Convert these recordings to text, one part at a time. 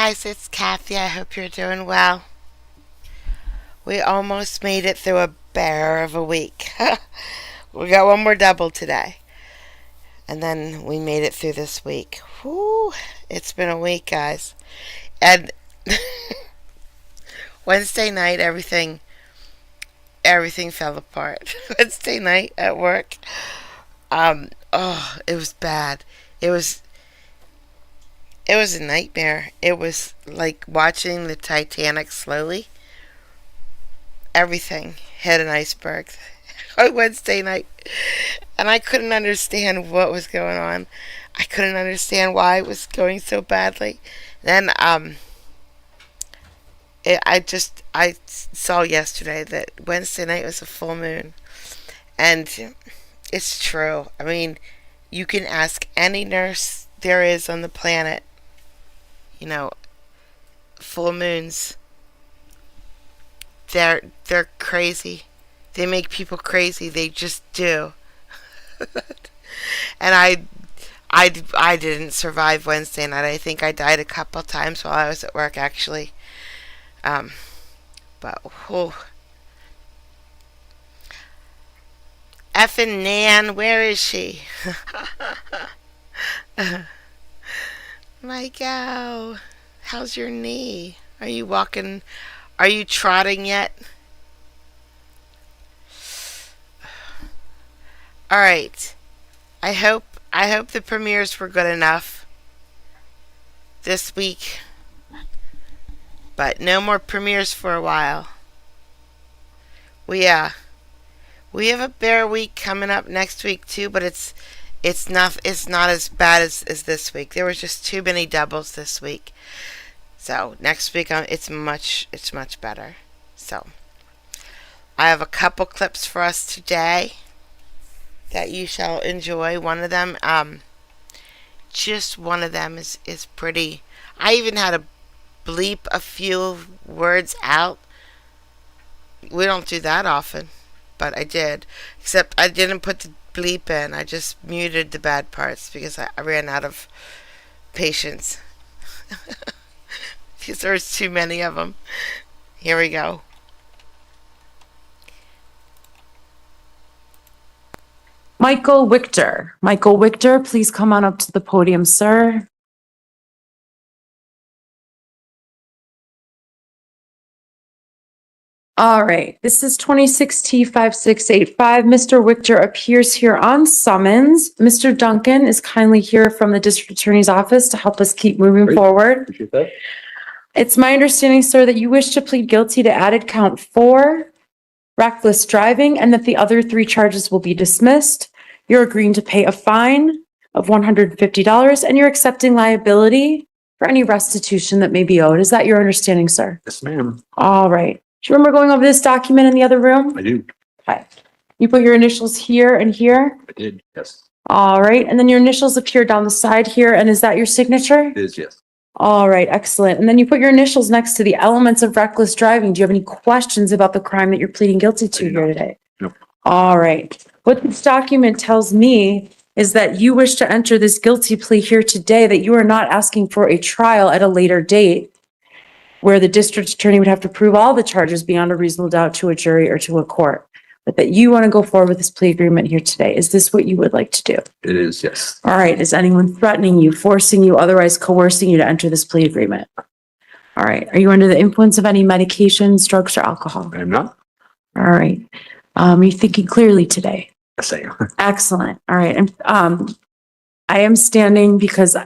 guys, it's Kathy. I hope you're doing well. We almost made it through a bear of a week. We got one more double today. And then we made it through this week. Whew, it's been a week, guys. And Wednesday night, everything fell apart. Wednesday night at work, it was bad. It was a nightmare. It was like watching the Titanic slowly. Everything hit an iceberg on Wednesday night, and I couldn't understand what was going on. I couldn't understand why it was going so badly. Then I saw yesterday that Wednesday night was a full moon, and it's true. I mean, you can ask any nurse there is on the planet. You know, full moons. They're crazy. They make people crazy. They just do. And I didn't survive Wednesday night. I think I died a couple times while I was at work, actually. But whew. Effing Nan, where is she? Michael, how's your knee? Are you walking? Are you trotting yet? All right. I hope the premieres were good enough this week. But no more premieres for a while. We have a bear week coming up next week too, but it's not as bad as this week. There was just too many doubles this week. So next week it's much better. So I have a couple clips for us today that you shall enjoy. One of them, just one of them is pretty. I even had to bleep a few words out. We don't do that often, but I did. Except I didn't put the bleep in. I just muted the bad parts because I ran out of patience. Because there's too many of them. Here we go. Michael Wichter. Michael Wichter, please come on up to the podium, sir. All right, this is 26T5685. Mr. Wichter appears here on summons. Mr. Duncan is kindly here from the District Attorney's Office to help us keep moving forward. Appreciate that. It's my understanding, sir, that you wish to plead guilty to added count 4, reckless driving, and that the other 3 charges will be dismissed. You're agreeing to pay a fine of $150, and you're accepting liability for any restitution that may be owed. Is that your understanding, sir? Yes, ma'am. All right. Do you remember going over this document in the other room? I do. Okay. You put your initials here and here? I did. Yes. All right. And then your initials appear down the side here. And is that your signature? It is. Yes. All right. Excellent. And then you put your initials next to the elements of reckless driving. Do you have any questions about the crime that you're pleading guilty to here today? No. All right. What this document tells me is that you wish to enter this guilty plea here today, that you are not asking for a trial at a later date, where the district attorney would have to prove all the charges beyond a reasonable doubt to a jury or to a court, but that you want to go forward with this plea agreement here today. Is this what you would like to do? It is. Yes. All right. Is anyone threatening you, forcing you, otherwise coercing you to enter this plea agreement? All right. Are you under the influence of any medications, drugs, or alcohol? I am not. All right. Are you thinking clearly today? Yes, I am. Excellent. All right. And I am standing because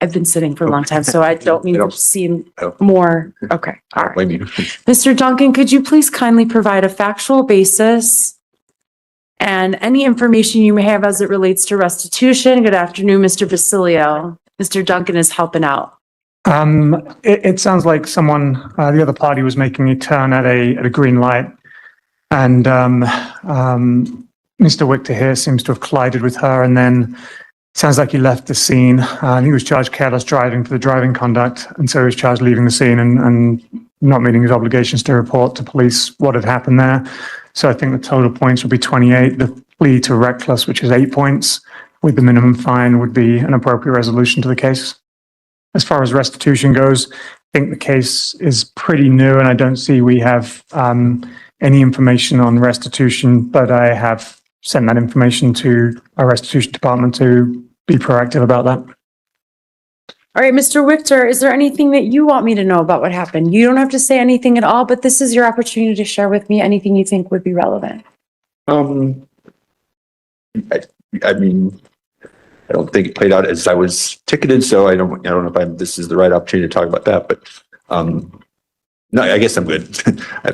I've been sitting for a long time, so I don't mean to seem more. Okay. All right. Blame you. Mr. Duncan, could you please kindly provide a factual basis and any information you may have as it relates to restitution? Good afternoon, Mr. Basilio. Mr. Duncan is helping out. It sounds like someone, the other party was making a turn at a green light, and Mr. Wichter here seems to have collided with her, and then sounds like he left the scene. He was charged careless driving for the driving conduct, and so he was charged leaving the scene and not meeting his obligations to report to police what had happened there. So I think the total points would be 28. The plea to reckless, which is 8 points, with the minimum fine, would be an appropriate resolution to the case. As far as restitution goes, I think the case is pretty new and I don't see we have any information on restitution, but I have sent that information to our restitution department to be proactive about that. All right, Mr. Wichter, is there anything that you want me to know about what happened? You don't have to say anything at all, but this is your opportunity to share with me anything you think would be relevant. I mean, I don't think it played out as I was ticketed, so I don't know if this is the right opportunity to talk about that, but no, I guess I'm good.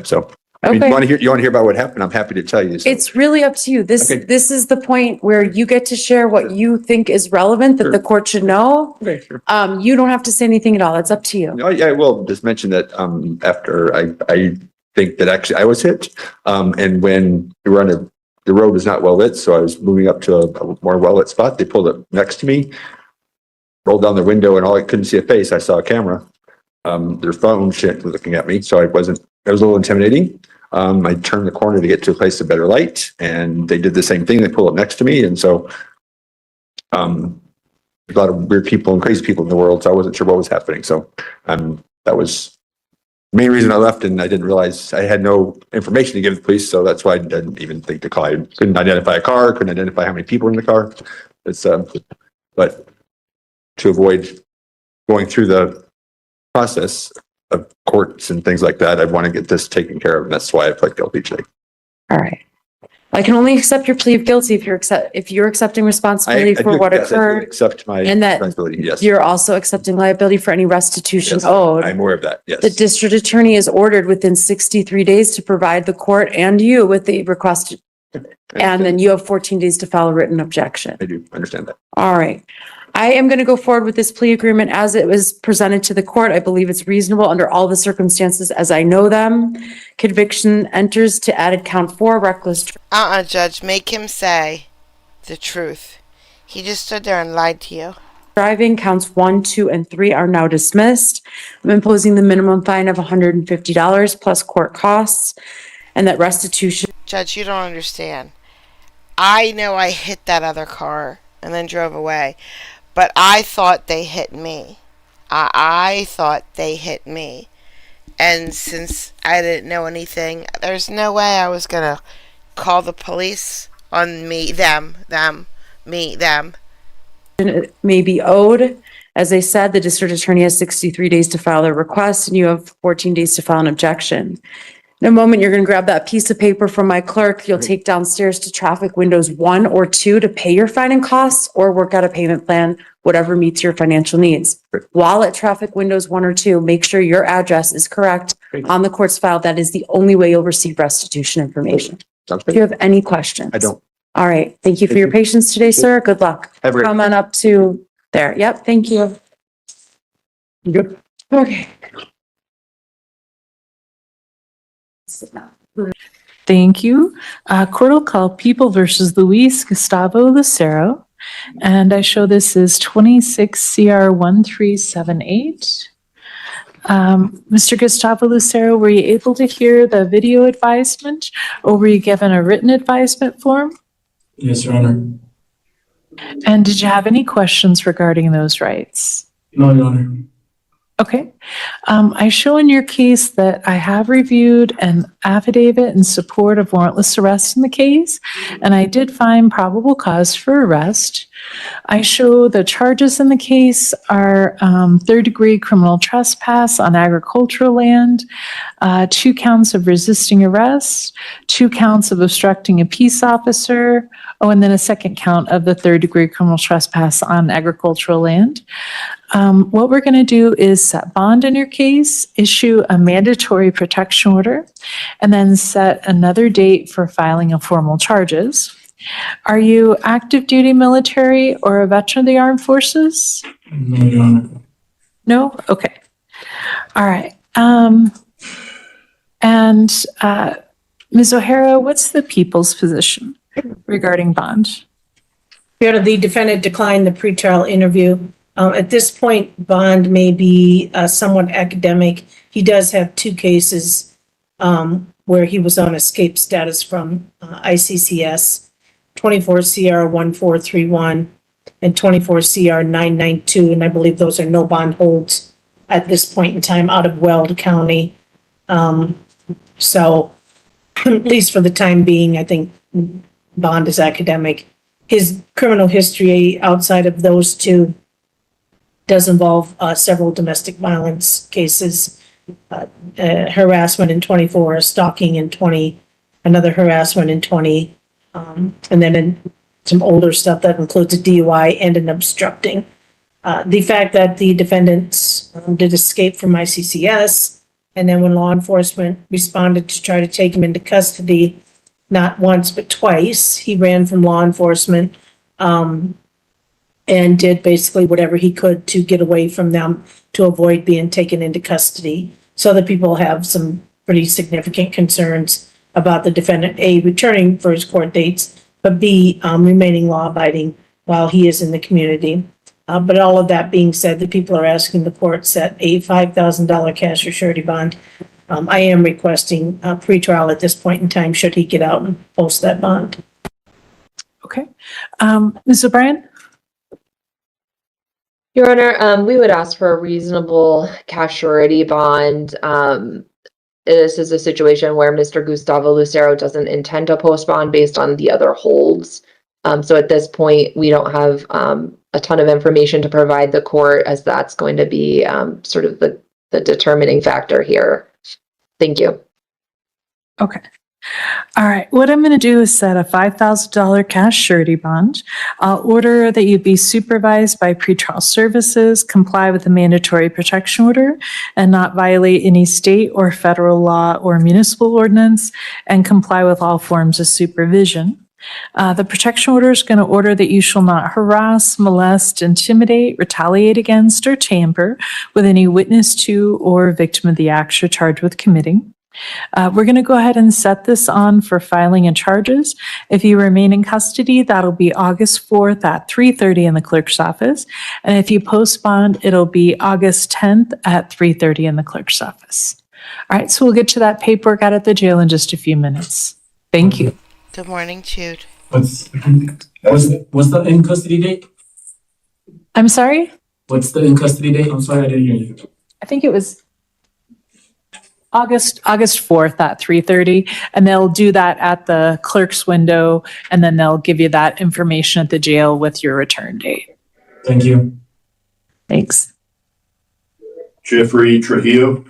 So I mean, Okay. you want to hear about what happened? I'm happy to tell you. So. It's really up to you. This Okay. this is the point where you get to share what you think is relevant that Sure. the court should know. Okay, sure. You don't have to say anything at all. It's up to you. No, yeah, I will just mention that after I think that actually I was hit, and when we were on the road was not well lit, so I was moving up to a more well lit spot. They pulled up next to me, rolled down the window, and all I couldn't see a face. I saw a camera. Their phone shit was looking at me, so it was a little intimidating. I turned the corner to get to a place of better light, and they did the same thing. They pulled up next to me, and so a lot of weird people and crazy people in the world, so I wasn't sure what was happening. So that was the main reason I left, and I didn't realize I had no information to give the police, so that's why I didn't even think to call. I couldn't identify a car, couldn't identify how many people were in the car. It's but to avoid going through the process of courts and things like that, I want to get this taken care of, and that's why I pled guilty today. All right. I can only accept your plea of guilty if you're accepting responsibility for what occurred, Accept my and that responsibility. Yes, you're also accepting liability for any restitution yes, owed. I'm aware of that. Yes, The district attorney is ordered within 63 days to provide the court and you with the request, and then you have 14 days to file a written objection. I do understand that. All right. I am going to go forward with this plea agreement as it was presented to the court. I believe it's reasonable under all the circumstances as I know them. Conviction enters to added count 4, reckless. Judge, make him say the truth. He just stood there and lied to you. Driving counts 1, 2, and 3 are now dismissed. I'm imposing the minimum fine of $150 plus court costs, and that restitution. Judge, you don't understand. I know I hit that other car and then drove away, but I thought they hit me. I thought they hit me. And since I didn't know anything, there's no way I was going to call the police on me, them. May be owed. As I said, the district attorney has 63 days to file their request, and you have 14 days to file an objection. In a moment, you're going to grab that piece of paper from my clerk. You'll take downstairs to traffic windows 1 or 2 to pay your fine and costs or work out a payment plan, whatever meets your financial needs. While at traffic windows 1 or 2, make sure your address is correct on the court's file. That is the only way you'll receive restitution information. Sounds Do you good. have any questions? I don't. All right. Thank you for Thank your you. patience today, sir. Good luck. Have a great- Come on up to there. Yep. Thank you. Good. Okay. Thank you. Court will call People versus Luis Gustavo Lucero. And I show this is 26 CR 1378. Mr. Gustavo Lucero, were you able to hear the video advisement or were you given a written advisement form? Yes, Your Honor. And did you have any questions regarding those rights? No, Your Honor. Okay. I show in your case that I have reviewed an affidavit in support of warrantless arrest in the case, and I did find probable cause for arrest. I show the charges in the case are third-degree criminal trespass on agricultural land, 2 counts of resisting arrest, 2 counts of obstructing a peace officer, and then a second count of the third-degree criminal trespass on agricultural land. What we're going to do is set bond in your case, issue a mandatory protection order, and then set another date for filing of formal charges. Are you active duty military or a veteran of the armed forces? No, Your Honor. No? Okay. All right. Ms. O'Hara, what's the people's position regarding bond? Your Honor, the defendant declined the pretrial interview. At this point, bond may be somewhat academic. He does have 2 cases where he was on escape status from ICCS, 24 CR 1431 and 24 CR 992, and I believe those are no bond holds at this point in time out of Weld County. So at least for the time being, I think bond is academic. His criminal history outside of those two does involve several domestic violence cases, harassment in 24, stalking in 20, another harassment in 20, and then in some older stuff that includes a DUI and an obstructing. The fact that the defendants did escape from ICCS, and then when law enforcement responded to try to take him into custody, not once but twice, he ran from law enforcement and did basically whatever he could to get away from them to avoid being taken into custody. So that people have some pretty significant concerns about the defendant, A, returning for his court dates, but B, remaining law-abiding while he is in the community. But all of that being said, the people are asking the court set a $5,000 cash or surety bond. I am requesting a pretrial at this point in time, should he get out and post that bond. Okay. Ms. O'Brien? Your Honor, we would ask for a reasonable cash surety bond. This is a situation where Mr. Gustavo Lucero doesn't intend to post bond based on the other holds. So at this point, we don't have a ton of information to provide the court, as that's going to be sort of the determining factor here. Thank you. Okay. All right. What I'm going to do is set a $5,000 cash surety bond. I'll order that you be supervised by pretrial services, comply with the mandatory protection order, and not violate any state or federal law or municipal ordinance, and comply with all forms of supervision. The protection order is going to order that you shall not harass, molest, intimidate, retaliate against, or tamper with any witness to or victim of the acts you're charged with committing. We're going to go ahead and set this on for filing and charges. If you remain in custody, that'll be August 4th at 3:30 in the clerk's office. And if you post bond, it'll be August 10th at 3:30 in the clerk's office. All right, so we'll get to that paperwork out at the jail in just a few minutes. Thank you. Good morning, Jude. What's the in custody date? I'm sorry? What's the in custody date? I'm sorry, I didn't hear you. I think it was August 4th at 3:30, and they'll do that at the clerk's window, and then they'll give you that information at the jail with your return date. Thank you. Thanks. Jeffrey Trujillo.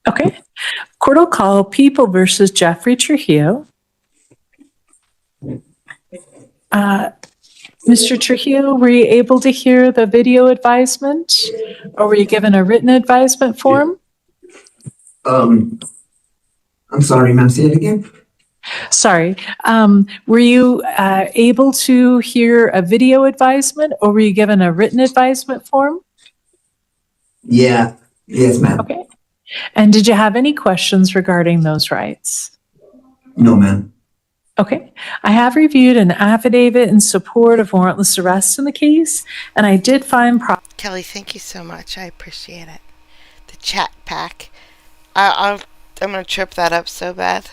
Okay. Court will call People versus Jeffrey Trujillo. Mr. Trujillo, were you able to hear the video advisement, or were you given a written advisement form? I'm sorry, ma'am, say it again. Sorry. Were you able to hear a video advisement, or were you given a written advisement form? Yeah, yes, ma'am. Okay. And did you have any questions regarding those rights? No, ma'am. Okay. I have reviewed an affidavit in support of warrantless arrest in the case, and I did find Kelly, thank you so much. I appreciate it. The chat pack. I'm going to trip that up so bad.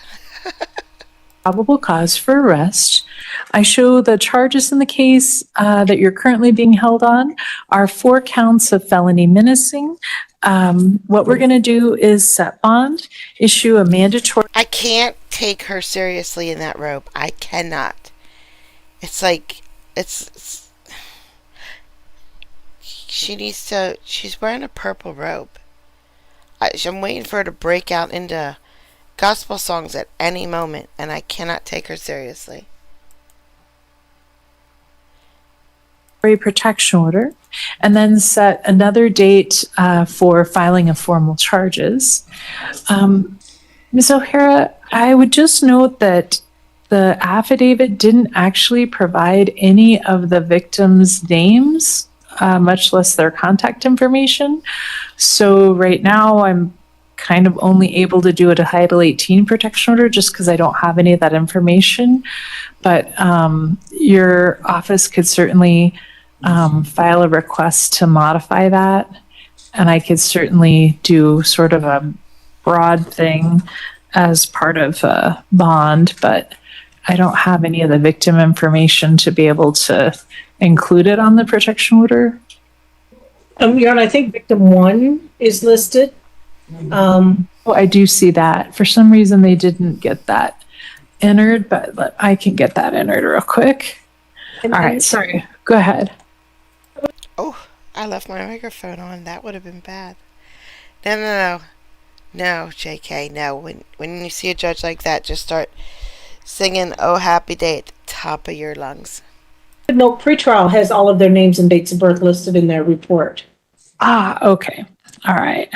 probable cause for arrest. I show the charges in the case that you're currently being held on are 4 counts of felony menacing. What we're going to do is set bond, issue a mandatory. I can't take her seriously in that robe. I cannot. It's like, she's wearing a purple robe. I'm waiting for her to break out into gospel songs at any moment, and I cannot take her seriously. Protection order, and then set another date for filing of formal charges. Ms. O'Hara, I would just note that the affidavit didn't actually provide any of the victims' names, much less their contact information. So right now I'm kind of only able to do a Title 18 protection order just because I don't have any of that information. But your office could certainly file a request to modify that. And I could certainly do sort of a broad thing as part of a bond, but I don't have any of the victim information to be able to included on the protection order? Your Honor, I think victim 1 is listed. Oh, I do see that. For some reason, they didn't get that entered, but I can get that entered real quick. All right, sorry. Go ahead. Oh, I left my microphone on. That would have been bad. No, JK, no. When you see a judge like that, just start singing "Oh Happy Day" at the top of your lungs. No, pretrial has all of their names and dates of birth listed in their report. Ah, okay. All right.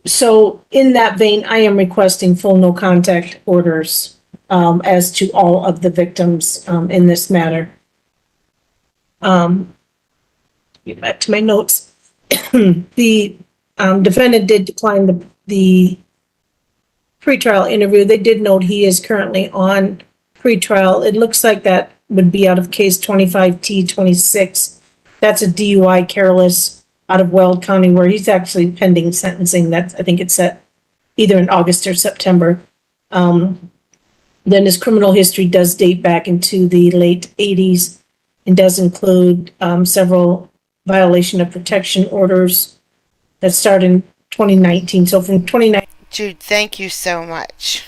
So in that vein, I am requesting full no contact orders as to all of the victims in this matter. Get back to my notes. The defendant did decline the pretrial interview. They did note he is currently on pretrial. It looks like that would be out of case 25T26. That's a DUI careless out of Weld County where he's actually pending sentencing. I think it's set either in August or September. Then his criminal history does date back into the late 80s and does include several violation of protection orders that start in 2019. So from 2019. Jude, thank you so much.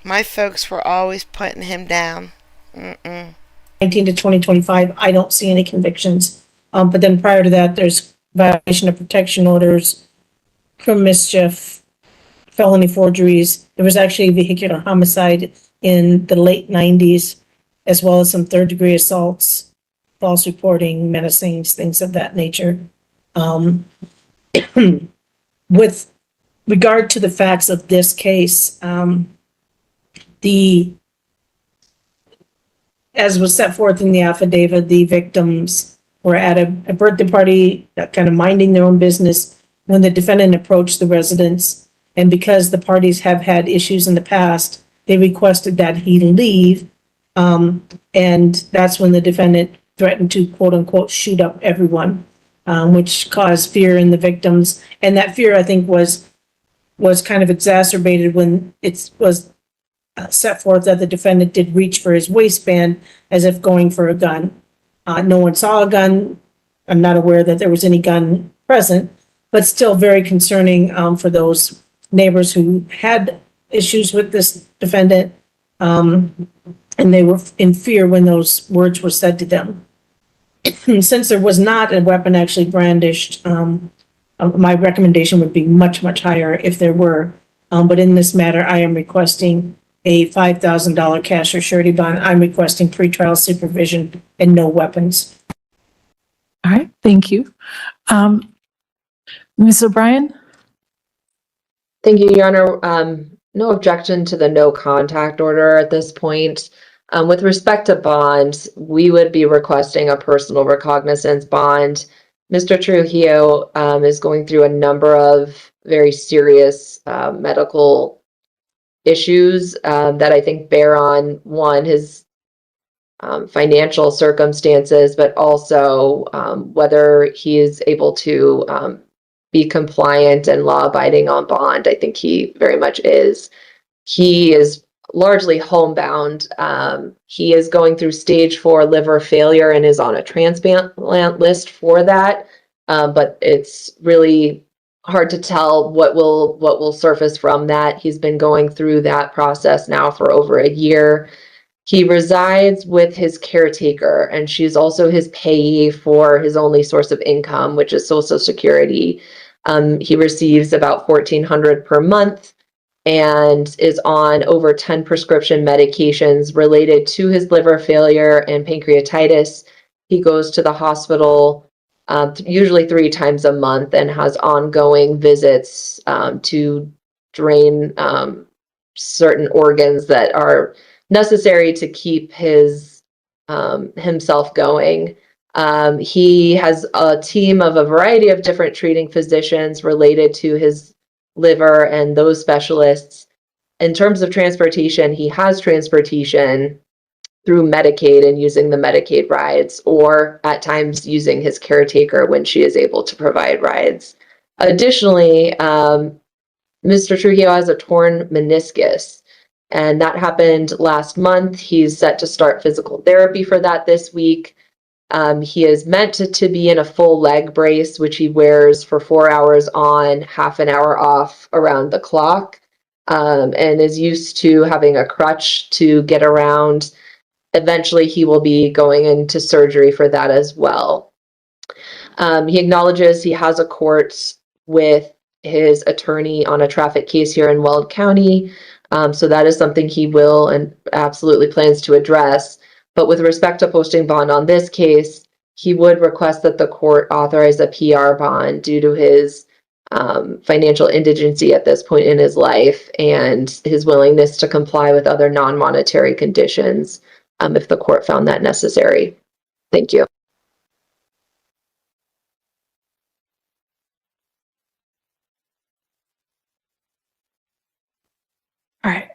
My folks were always putting him down. 19 to 2025, I don't see any convictions. But then prior to that, there's violation of protection orders, criminal mischief, felony forgeries. There was actually a vehicular homicide in the late 90s, as well as some third-degree assaults, false reporting, menacing, things of that nature. With regard to the facts of this case, as was set forth in the affidavit, the victims were at a birthday party, kind of minding their own business when the defendant approached the residence. And because the parties have had issues in the past, they requested that he leave. And that's when the defendant threatened to quote unquote shoot up everyone, which caused fear in the victims. And that fear, I think, was kind of exacerbated when it was set forth that the defendant did reach for his waistband as if going for a gun. No one saw a gun. I'm not aware that there was any gun present, but still very concerning for those neighbors who had issues with this defendant. And they were in fear when those words were said to them. Since there was not a weapon actually brandished, my recommendation would be much, much higher if there were. But in this matter, I am requesting a $5,000 cash or surety bond. I'm requesting pretrial supervision and no weapons. All right, thank you. Ms. O'Brien? Thank you, Your Honor. No objection to the no contact order at this point. With respect to bond, we would be requesting a personal recognizance bond. Mr. Trujillo is going through a number of very serious medical issues that I think bear on, one, his financial circumstances, but also whether he is able to be compliant and law-abiding on bond. I think he very much is. He is largely homebound. He is going through stage 4 liver failure and is on a transplant list for that. But it's really hard to tell what will surface from that. He's been going through that process now for over a year. He resides with his caretaker, and she's also his payee for his only source of income, which is Social Security. He receives about $1,400 per month and is on over 10 prescription medications related to his liver failure and pancreatitis. He goes to the hospital usually 3 times a month and has ongoing visits to drain certain organs that are necessary to keep his himself going. He has a team of a variety of different treating physicians related to his liver and those specialists. In terms of transportation, he has transportation through Medicaid and using the Medicaid rides, or at times using his caretaker when she is able to provide rides. Additionally, Mr. Trujillo has a torn meniscus, And that happened last month. He's set to start physical therapy for that this week. He is meant to be in a full leg brace, which he wears for 4 hours on, half an hour off around the clock, and is used to having a crutch to get around. Eventually, he will be going into surgery for that as well. He acknowledges he has a court with his attorney on a traffic case here in Weld County. So that is something he will and absolutely plans to address. But with respect to posting bond on this case, he would request that the court authorize a PR bond due to his financial indigency at this point in his life and his willingness to comply with other non-monetary conditions if the court found that necessary. Thank you. All right.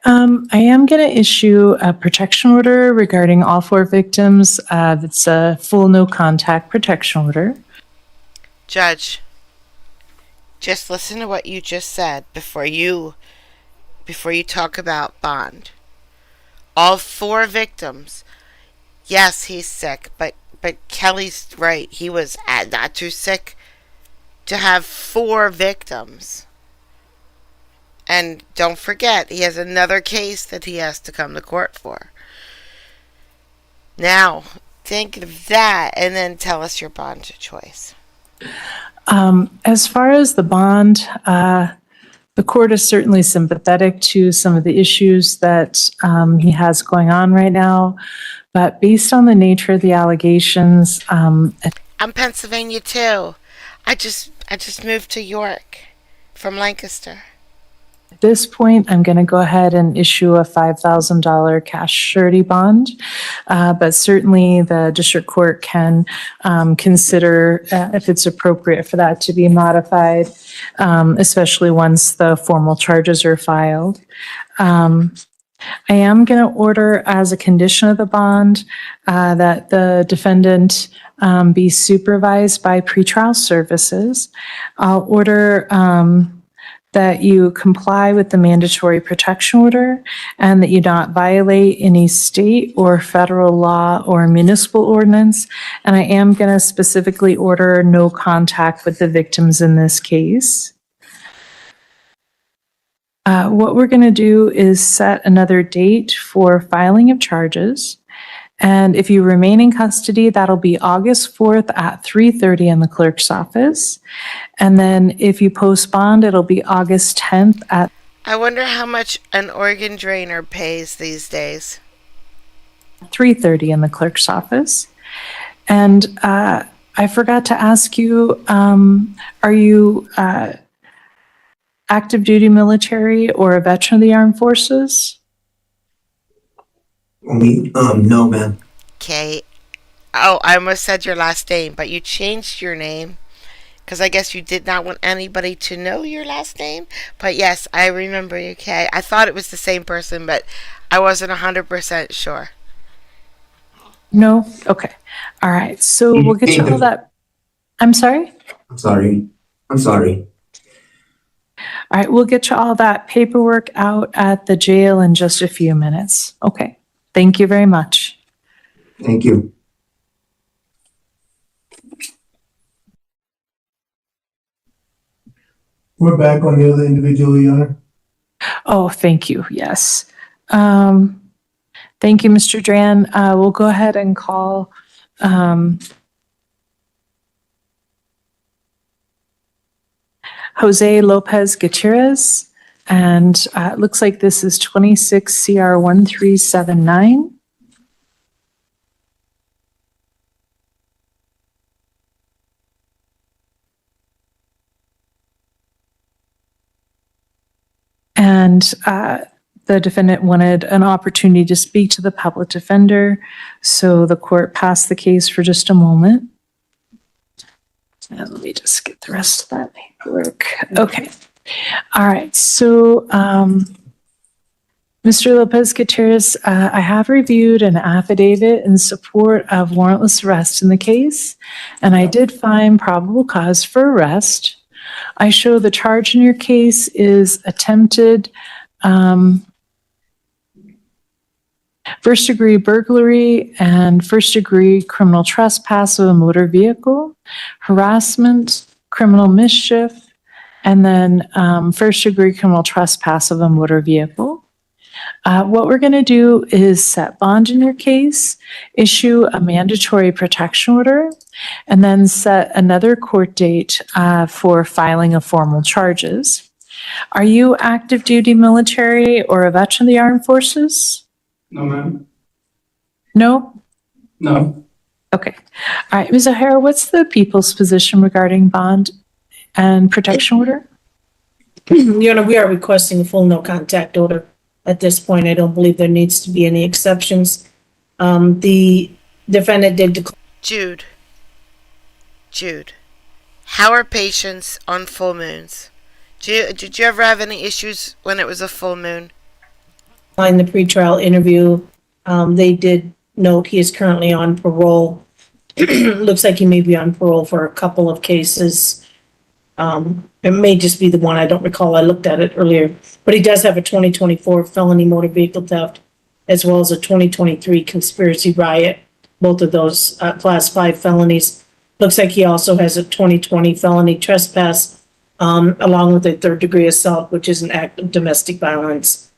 I am going to issue a protection order regarding all 4 victims. That's a full no contact protection order. Judge, just listen to what you just said before you talk about bond. All 4 victims. Yes, he's sick, but Kelly's right. He was not too sick to have 4 victims. And don't forget, he has another case that he has to come to court for. Now, think of that and then tell us your bond choice. As far as the bond, the court is certainly sympathetic to some of the issues that he has going on right now. But based on the nature of the allegations, I'm Pennsylvania too. I just moved to York from Lancaster. at this point, I'm going to go ahead and issue a $5,000 cash surety bond. But certainly the district court can consider if it's appropriate for that to be modified, especially once the formal charges are filed. I am going to order as a condition of the bond that the defendant be supervised by pretrial services. I'll order that you comply with the mandatory protection order and that you not violate any state or federal law or municipal ordinance. And I am going to specifically order no contact with the victims in this case. What we're going to do is set another date for filing of charges. And if you remain in custody, that'll be August 4th at 3:30 in the clerk's office. And then if you post bond, it'll be August 10th at... I wonder how much an organ drainer pays these days. 3:30 in the clerk's office. And I forgot to ask you, are you active duty military or a veteran of the armed forces? No, ma'am. Okay. Oh, I almost said your last name, but you changed your name because I guess you did not want anybody to know your last name. But yes, I remember you, Kay. I thought it was the same person, but I wasn't 100% sure. No? Okay. All right. So we'll get you all that. I'm sorry? I'm sorry. All right. We'll get you all that paperwork out at the jail in just a few minutes. Okay. Thank you very much. Thank you. We're back on the other individual, Your Honor. Oh, thank you. Yes. Thank you, Mr. Dran. We'll go ahead and call Jose Lopez Gutierrez. And it looks like this is 26 CR 1379. And the defendant wanted an opportunity to speak to the public defender. So the court passed the case for just a moment. And let me just get the rest of that paperwork. Okay. All right. So, Mr. Lopez Gutierrez, I have reviewed an affidavit in support of warrantless arrest in the case, and I did find probable cause for arrest. I show the charge in your case is attempted first-degree burglary and first-degree criminal trespass of a motor vehicle, harassment, criminal mischief, and then first-degree criminal trespass of a motor vehicle. What we're going to do is set bond in your case, issue a mandatory protection order, and then set another court date for filing of formal charges. Are you active duty military or a veteran of the armed forces? No, ma'am. No? No. Okay. All right, Ms. O'Hara, what's the people's position regarding bond and protection order? Your Honor, we are requesting a full no contact order. At this point, I don't believe there needs to be any exceptions. The defendant did declare. Jude, how are patients on full moons? Did you ever have any issues when it was a full moon? In the pretrial interview, they did note he is currently on parole. Looks like he may be on parole for a couple of cases. It may just be the one, I don't recall, I looked at it earlier, but he does have a 2024 felony motor vehicle theft, as well as a 2023 conspiracy riot, both of those class 5 felonies. Looks like he also has a 2020 felony trespass, along with a 3rd degree assault, which is an act of domestic violence.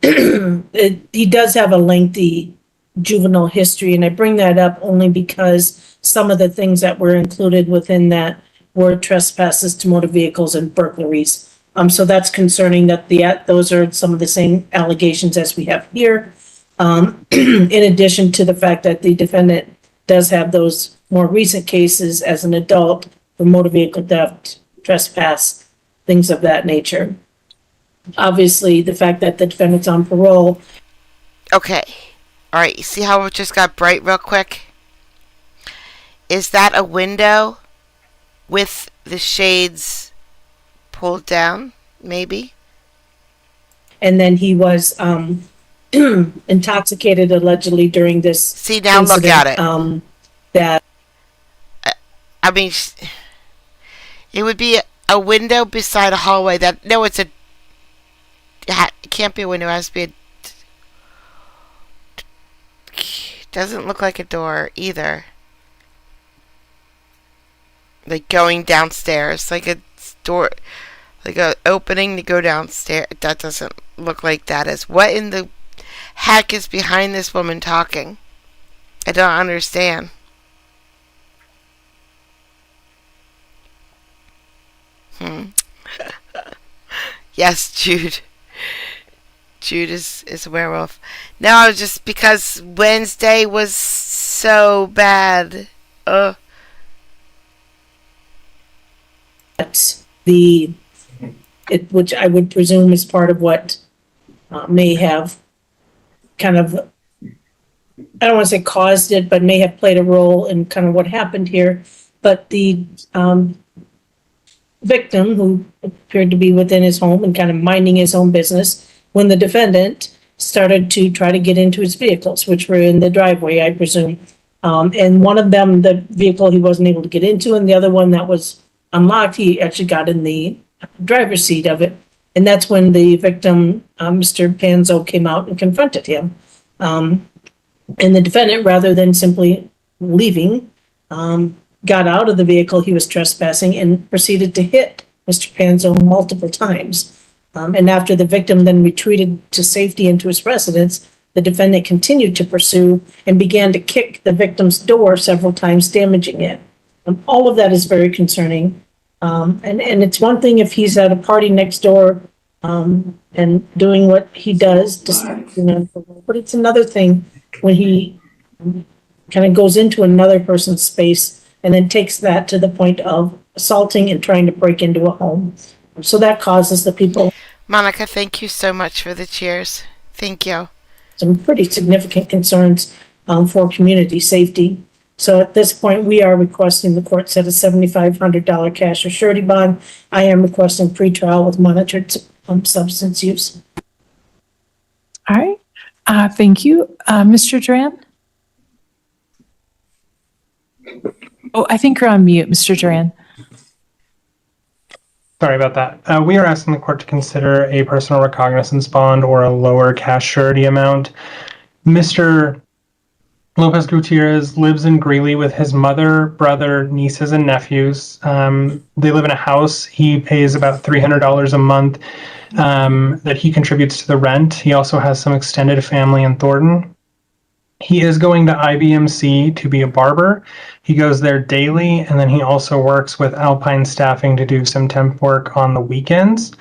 He does have a lengthy juvenile history, and I bring that up only because some of the things that were included within that were trespasses to motor vehicles and burglaries. So that's concerning that those are some of the same allegations as we have here. In addition to the fact that the defendant does have those more recent cases as an adult for motor vehicle theft, trespass, things of that nature. Obviously, the fact that the defendant's on parole. Okay. All right. You see how it just got bright real quick? Is that a window with the shades pulled down, maybe? And then he was intoxicated allegedly during this. See, now incident, look at it. That I mean, it would be a window beside a hallway. It can't be a window. It has to be doesn't look like a door either. Like going downstairs, like a door, like a opening to go downstairs. That doesn't look like that is. What in the heck is behind this woman talking? I don't understand. Yes, Jude. Jude is a werewolf. No, just because Wednesday was so bad. which I would presume is part of what may have kind of, I don't want to say caused it, but may have played a role in kind of what happened here. But the victim, who appeared to be within his home and kind of minding his own business, when the defendant started to try to get into his vehicles, which were in the driveway, I presume. And one of them, the vehicle he wasn't able to get into, and the other one that was unlocked, he actually got in the driver's seat of it. And that's when the victim, Mr. Panzo, came out and confronted him. And the defendant, rather than simply leaving, got out of the vehicle he was trespassing and proceeded to hit Mr. Panzo multiple times. And after the victim then retreated to safety into his residence, the defendant continued to pursue and began to kick the victim's door several times, damaging it. All of that is very concerning. And it's one thing if he's at a party next door and doing what he does, but it's another thing when he kind of goes into another person's space and then takes that to the point of assaulting and trying to break into a home. So that causes the people. Monica, thank you so much for the cheers. Thank you. Some pretty significant concerns for community safety. So at this point, we are requesting the court set a $7,500 cash or surety bond. I am requesting pretrial with monitored substance use. All right. Thank you. Mr. Duran? Oh, I think you're on mute, Mr. Duran. Sorry about that. We are asking the court to consider a personal recognizance bond or a lower cash surety amount. Mr. Lopez Gutierrez lives in Greeley with his mother, brother, nieces, and nephews. They live in a house. He pays about $300 a month that he contributes to the rent. He also has some extended family in Thornton. He is going to IBMC to be a barber. He goes there daily, and then he also works with Alpine Staffing to do some temp work on the weekends.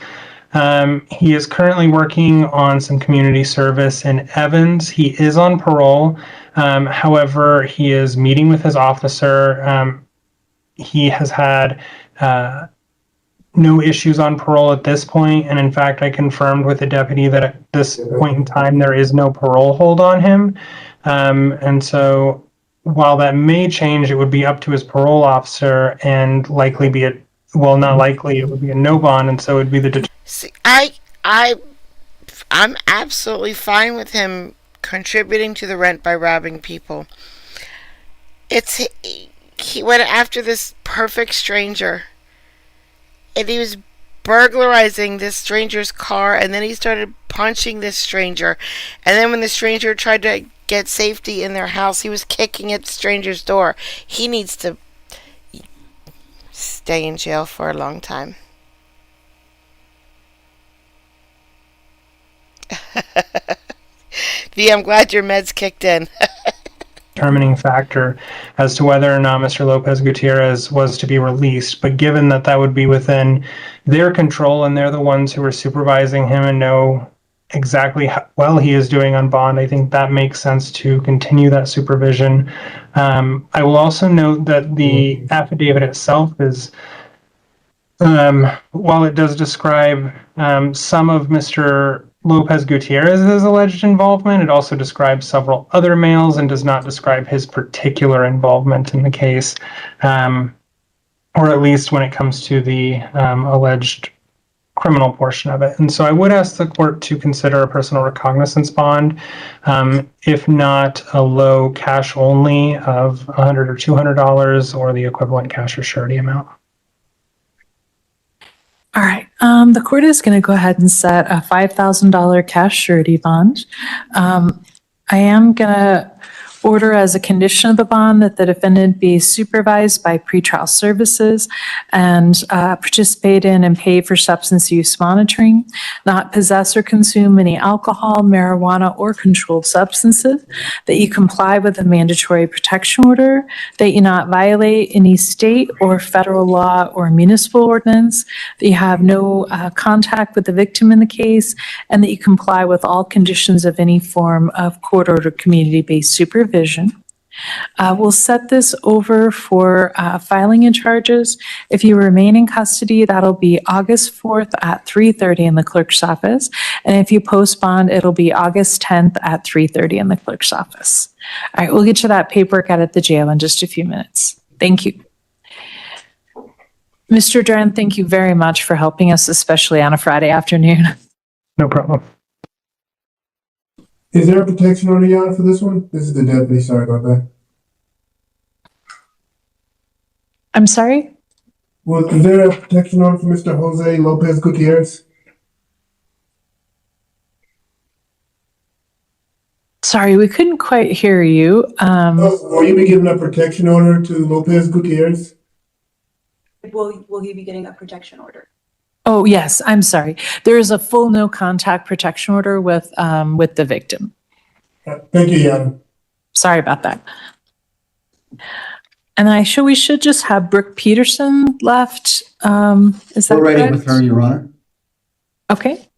He is currently working on some community service in Evans. He is on parole. However, he is meeting with his officer. He has had no issues on parole at this point, and in fact, I confirmed with the deputy that at this point in time, there is no parole hold on him. And so while that may change, it would be up to his parole officer and likely be not likely, it would be a no bond, and so it would be the See, I'm absolutely fine with him contributing to the rent by robbing people. He went after this perfect stranger, and he was burglarizing this stranger's car, and then he started punching this stranger, and then when the stranger tried to get safety in their house, he was kicking at the stranger's door. He needs to stay in jail for a long time. V, I'm glad your meds kicked in. determining factor as to whether or not Mr. Lopez Gutierrez was to be released. But given that that would be within their control and they're the ones who are supervising him and know exactly how well he is doing on bond, I think that makes sense to continue that supervision. I will also note that the affidavit itself is, while it does describe some of Mr. Lopez Gutierrez's alleged involvement, it also describes several other males and does not describe his particular involvement in the case, or at least when it comes to the alleged criminal portion of it. And so I would ask the court to consider a personal recognizance bond, if not a low cash only of $100 or $200 or the equivalent cash or surety amount. All right. The court is going to go ahead and set a $5,000 cash surety bond. I am going to order as a condition of the bond that the defendant be supervised by pretrial services and participate in and pay for substance use monitoring, not possess or consume any alcohol, marijuana, or controlled substances, that you comply with the mandatory protection order, that you not violate any state or federal law or municipal ordinance, that you have no contact with the victim in the case, and that you comply with all conditions of any form of court-ordered community-based supervision. We'll set this over for filing and charges. If you remain in custody, that'll be August 4th at 3:30 in the clerk's office. And if you post bond, it'll be August 10th at 3:30 in the clerk's office. All right, we'll get you that paperwork out at the jail in just a few minutes. Thank you. Mr. Duran, thank you very much for helping us, especially on a Friday afternoon. No problem. Is there a protection order, Your Honor, for this one? This is the deputy, sorry about that. I'm sorry? Well, is there a protection order for Mr. Jose Lopez Gutierrez? Sorry, we couldn't quite hear you. Will you be giving a protection order to Lopez Gutierrez? Will he be getting a protection order? Oh, yes, I'm sorry. There is a full no contact protection order with the victim. Thank you, Your Honor. Sorry about that. And we should just have Brooke Peterson left. Is that We're ready correct? with her, Your Honor. Okay.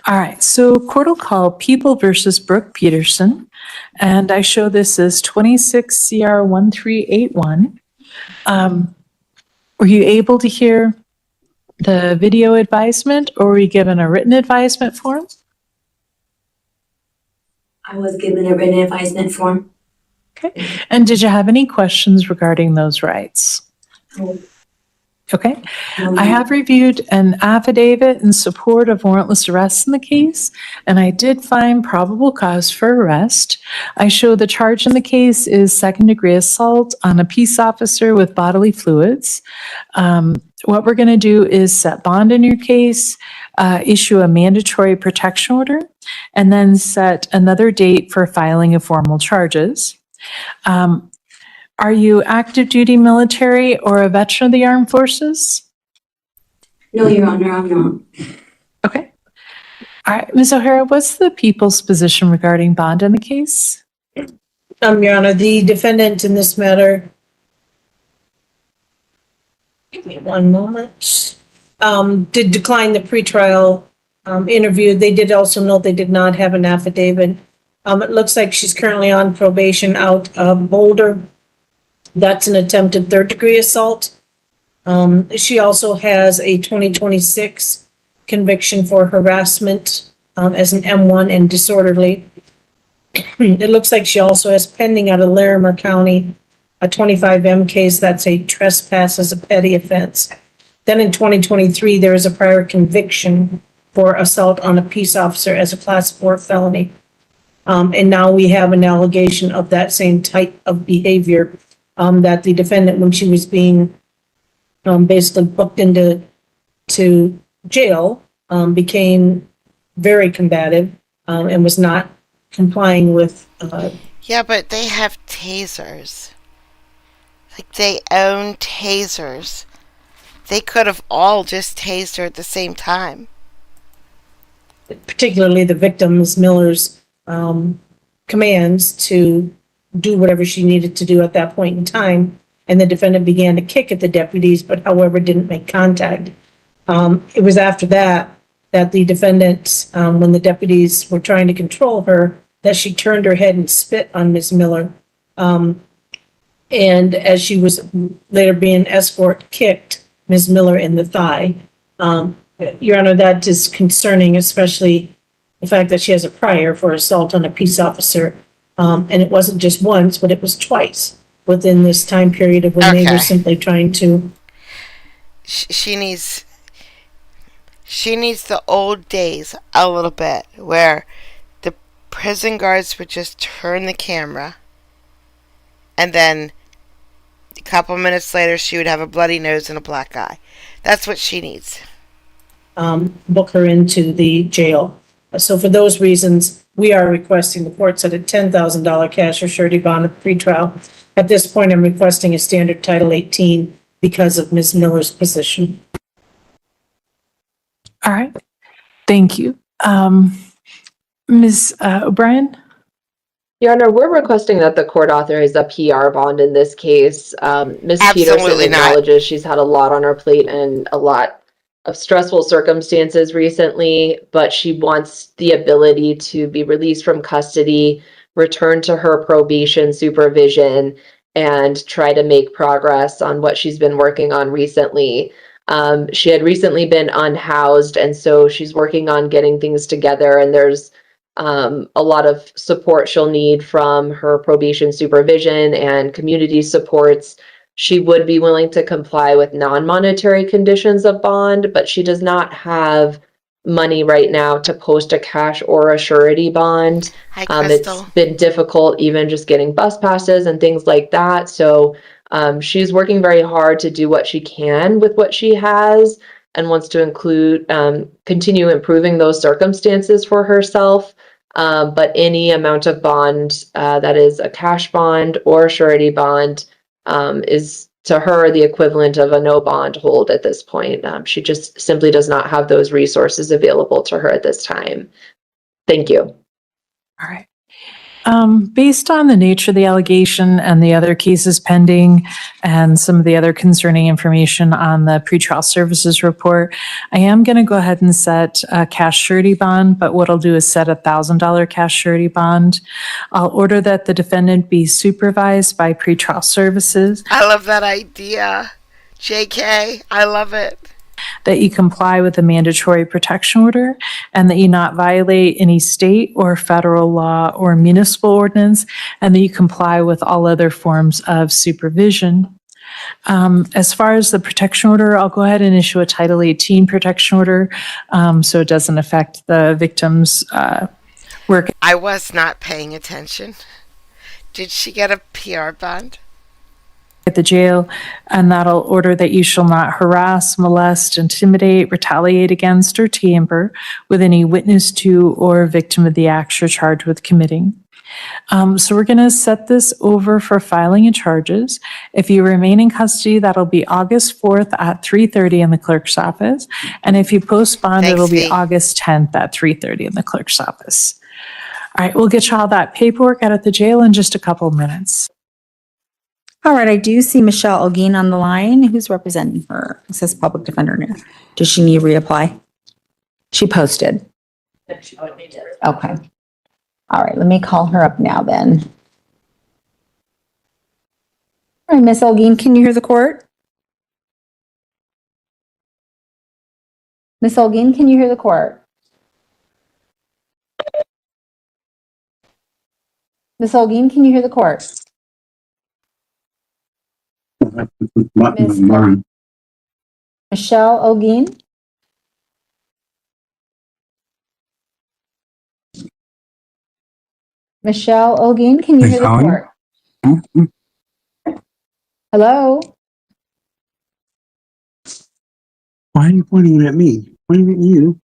All right, so court will call People versus Brooke Peterson, and I show this as 26 CR 1381. Were you able to hear the video advisement, or were you given a written advisement form? I was given a written advisement form. Okay. And did you have any questions regarding those rights? Okay. I have reviewed an affidavit in support of warrantless arrest in the case, and I did find probable cause for arrest. I show the charge in the case is second-degree assault on a peace officer with bodily fluids. What we're going to do is set bond in your case, issue a mandatory protection order, and then set another date for filing of formal charges. Are you active duty military or a veteran of the armed forces? No, Your Honor, I'm not. Okay. All right, Ms. O'Hara, what's the people's position regarding bond in the case? Your Honor, the defendant in this matter, give me one moment, did decline the pretrial interview. They did also note they did not have an affidavit. It looks like she's currently on probation out of Boulder. That's an attempted third-degree assault. She also has a 2026 conviction for harassment as an M1 and disorderly. It looks like she also has pending out of Larimer County a 25M case. That's a trespass as a petty offense. Then in 2023, there is a prior conviction for assault on a peace officer as a class 4 felony. And now we have an allegation of that same type of behavior that the defendant, when she was being basically booked into jail, became very combative and was not complying with. Yeah, but they have tasers. Like, they own tasers. They could have all just tased her at the same time. Particularly the victim, Ms. Miller's commands to do whatever she needed to do at that point in time. And the defendant began to kick at the deputies, but however, didn't make contact. It was after that the defendant, when the deputies were trying to control her, that she turned her head and spit on Ms. Miller. And as she was later being kicked Ms. Miller in the thigh. Your Honor, that is concerning, especially the fact that she has a prior for assault on a peace officer. And it wasn't just once, but it was twice within this time period of when they were simply trying to. She needs the old days a little bit, where the prison guards would just turn the camera, and then a couple minutes later she would have a bloody nose and a black eye. That's what she needs. Book her into the jail. So for those reasons, we are requesting the court set a $10,000 cash or surety bond at pretrial. At this point, I'm requesting a standard Title 18 because of Ms. Miller's position. All right. Thank you. Ms. O'Brien? Your Honor, we're requesting that the court authorize a PR bond in this case. Ms. Peterson acknowledges she's had a lot on her plate and a lot of stressful circumstances recently, but she wants the ability to be released from custody, return to her probation supervision, and try to make progress on what she's been working on recently. She had recently been unhoused, and so she's working on getting things together, and there's a lot of support she'll need from her probation supervision and community supports. She would be willing to comply with non-monetary conditions of bond, but she does not have money right now to post a cash or a surety bond. Hi, Crystal. It's been difficult even just getting bus passes and things like that. So she's working very hard to do what she can with what she has and wants to continue improving those circumstances for herself. But any amount of bond that is a cash bond or a surety bond is to her the equivalent of a no bond hold at this point. She just simply does not have those resources available to her at this time. Thank you. All right. Based on the nature of the allegation and the other cases pending and some of the other concerning information on the pretrial services report, I am going to go ahead and set a cash surety bond, but what I'll do is set a $1,000 cash surety bond. I'll order that the defendant be supervised by pretrial services. I love that idea. JK, I love it. That you comply with the mandatory protection order and that you not violate any state or federal law or municipal ordinance, and that you comply with all other forms of supervision. As far as the protection order, I'll go ahead and issue a Title 18 protection order, so it doesn't affect the victim's work I was not paying attention. Did she get a PR bond? at the jail, and that'll order that you shall not harass, molest, intimidate, retaliate against, or tamper with any witness to or victim of the acts you're charged with committing. So we're going to set this over for filing of charges. If you remain in custody, that'll be August 4th at 3:30 in the clerk's office. And if you postpone, Thanks, it'll be V. August 10th at 3:30 in the clerk's office. All right, we'll get you all that paperwork out at the jail in just a couple of minutes. All right, I do see Michelle Ogeen on the line. Who's representing her? It says public defender now. Does she need to reapply? She posted. Okay. All right, let me call her up now then. All right, Miss Ogeen, can you hear the court? Miss Ogeen, can you hear the court? Miss Ogeen, can you hear the court? Miss Michelle Ogeen? Michelle Ogeen, can you hear the court? Hello? Why are you pointing at me? Pointing at you.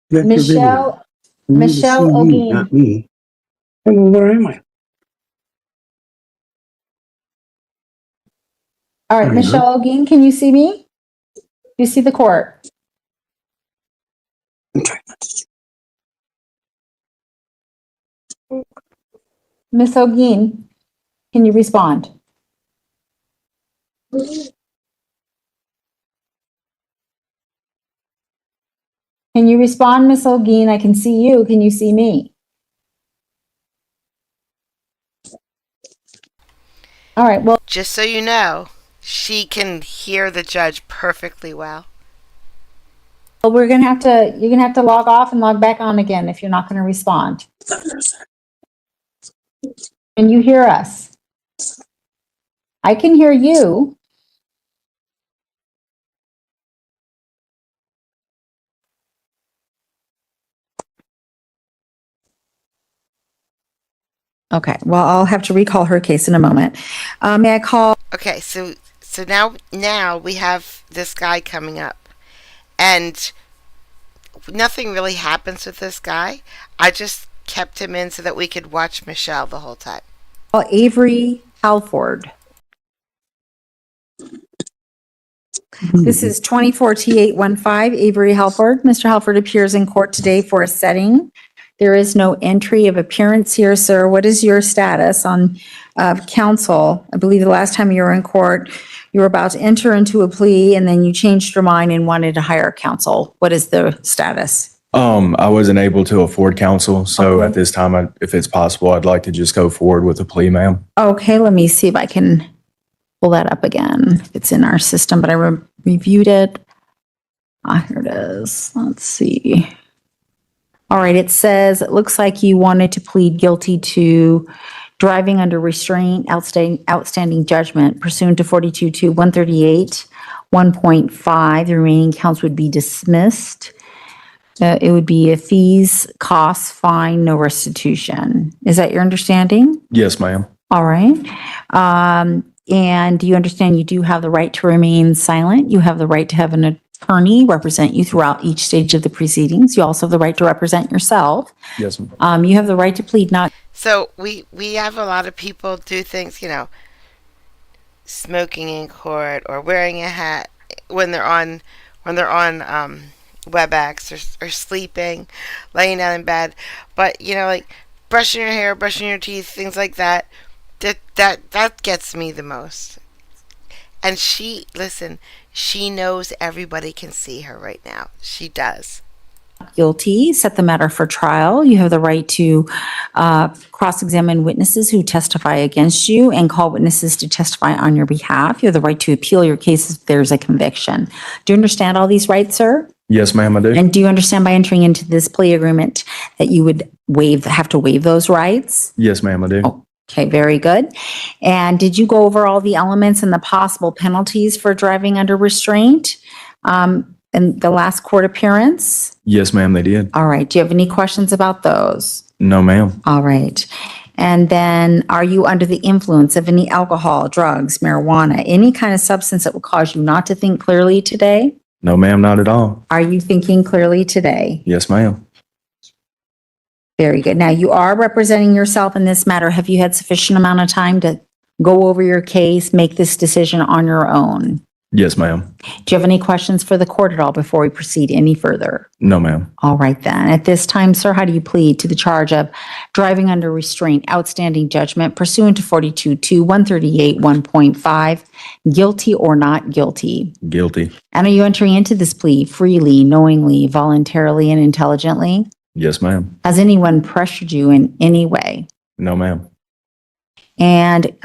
That's your video. You need to Michelle see me, Ogeen. not me. Hello, where am I? All right, There you go. Michelle Ogeen, can you see me? You see the court? Miss Ogeen, can you respond? Can you respond, Miss Ogeen? I can see you. Can you see me? All right, well, Just so you know, she can hear the judge perfectly well. you're gonna have to log off and log back on again if you're not gonna respond. Can you hear us? I can hear you. Okay, well, I'll have to recall her case in a moment. May I call? Okay, so now we have this guy coming up, and nothing really happens with this guy. I just kept him in so that we could watch Michelle the whole time. Avery Halford. This is 24T815, Avery Halford. Mr. Halford appears in court today for a setting. There is no entry of appearance here, sir. What is your status on counsel? I believe the last time you were in court, you were about to enter into a plea and then you changed your mind and wanted to hire counsel. What is the status? I wasn't able to afford counsel, so at this time, if it's possible, I'd like to just go forward with a plea, ma'am. Okay, let me see if I can pull that up again. It's in our system, but I reviewed it. Here it is. Let's see. All right, it says, it looks like you wanted to plead guilty to driving under restraint, outstanding judgment pursuant to 42-138, 1.5. The remaining counts would be dismissed. It would be a fees, costs, fine, no restitution. Is that your understanding? Yes, ma'am. All right. And do you understand you do have the right to remain silent? You have the right to have an attorney represent you throughout each stage of the proceedings. You also have the right to represent yourself. Yes, ma'am. You have the right to plead not. So we have a lot of people do things, smoking in court or wearing a hat when they're on WebEx or sleeping, laying down in bed. But like brushing your hair, brushing your teeth, things like that. That gets me the most. And she knows everybody can see her right now. She does. Guilty, set the matter for trial. You have the right to cross-examine witnesses who testify against you and call witnesses to testify on your behalf. You have the right to appeal your case if there's a conviction. Do you understand all these rights, sir? Yes, ma'am, I do. And do you understand by entering into this plea agreement that you would have to waive those rights? Yes, ma'am, I do. Oh, Okay, very good. And did you go over all the elements and the possible penalties for driving under restraint in the last court appearance? Yes, ma'am, they did. All right. Do you have any questions about those? No, ma'am. All right. And then are you under the influence of any alcohol, drugs, marijuana, any kind of substance that would cause you not to think clearly today? No, ma'am, not at all. Are you thinking clearly today? Yes, ma'am. Very good. Now, you are representing yourself in this matter. Have you had sufficient amount of time to go over your case, make this decision on your own? Yes, ma'am. Do you have any questions for the court at all before we proceed any further? No, ma'am. All right, then. At this time, sir, how do you plead to the charge of driving under restraint, outstanding judgment pursuant to 42-2, 138, 1.5, guilty or not guilty? Guilty. And are you entering into this plea freely, knowingly, voluntarily, and intelligently? Yes, ma'am. Has anyone pressured you in any way? No, ma'am. And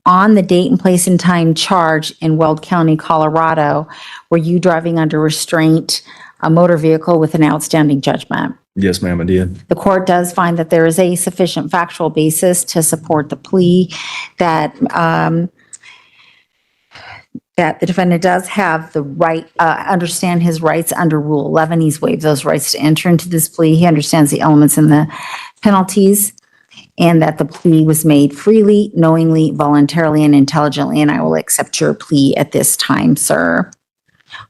on the date and place and time charged in Weld County, Colorado, were you driving under restraint a motor vehicle with an outstanding judgment? Yes, ma'am, I did. The court does find that there is a sufficient factual basis to support the plea that that the defendant does have the right, understand his rights under Rule 11. He's waived those rights to enter into this plea. He understands the elements and the penalties, and that the plea was made freely, knowingly, voluntarily, and intelligently, and I will accept your plea at this time, sir.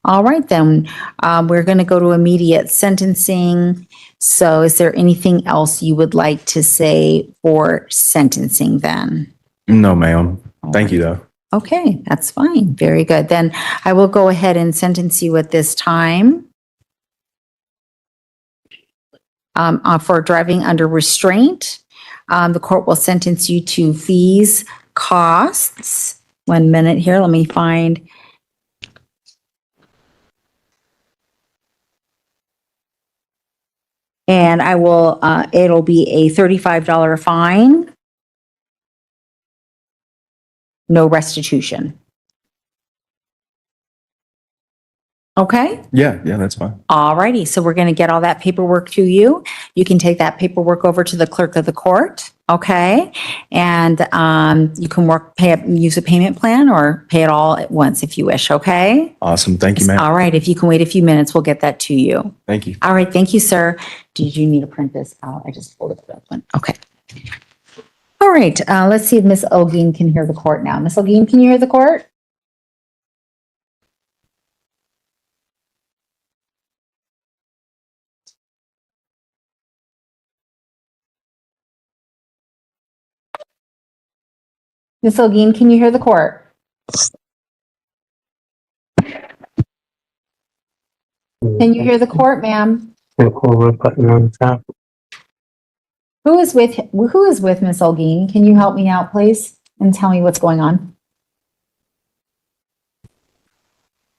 All right, then, we're going to go to immediate sentencing. So is there anything else you would like to say for sentencing then? No, ma'am. Thank you, though. Okay, that's fine. Very good. Then I will go ahead and sentence you at this time for driving under restraint. The court will sentence you to fees, costs. 1 minute here. Let me find. And I will, it'll be a $35 fine. No restitution. Okay? Yeah, that's fine. All righty. So we're going to get all that paperwork to you. You can take that paperwork over to the clerk of the court. Okay? And you can use a payment plan or pay it all at once if you wish. Okay? Awesome. Thank you, ma'am. All right. If you can wait a few minutes, we'll get that to you. Thank you. All right. Thank you, sir. Did you need to print this out? I just pulled it up. Okay. All right. Let's see if Ms. Olguin can hear the court now. Ms. Olguin, can you hear the court? Ms. Olguin, can you hear the court? Can you hear the court, ma'am? Button on the top. Who is with Ms. Olguin? Can you help me out, please, and tell me what's going on?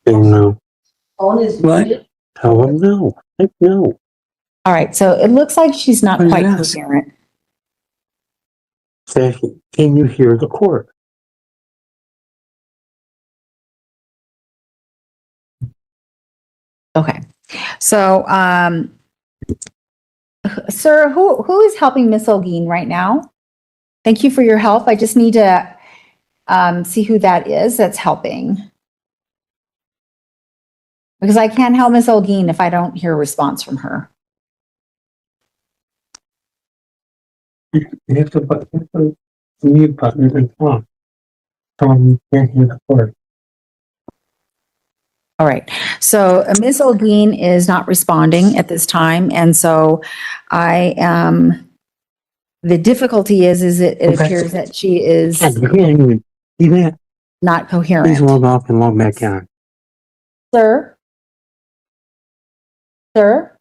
Don't know. What? Tell them no. I know. All right, so it looks like she's not What did quite you ask? coherent. Say, can you hear the court? Okay, so, sir, who is helping Ms. Olguin right now? Thank you for your help. I just need to see who that is that's helping. Because I can't help Ms. Olguin if I don't hear a response from her. You have to put the mute button and talk. You can't hear the court. All right. So Ms. Olguin is not responding at this time. And so the difficulty is it appears that she is You can't even see that. not Please coherent. log off and log back on. Sir? Sir?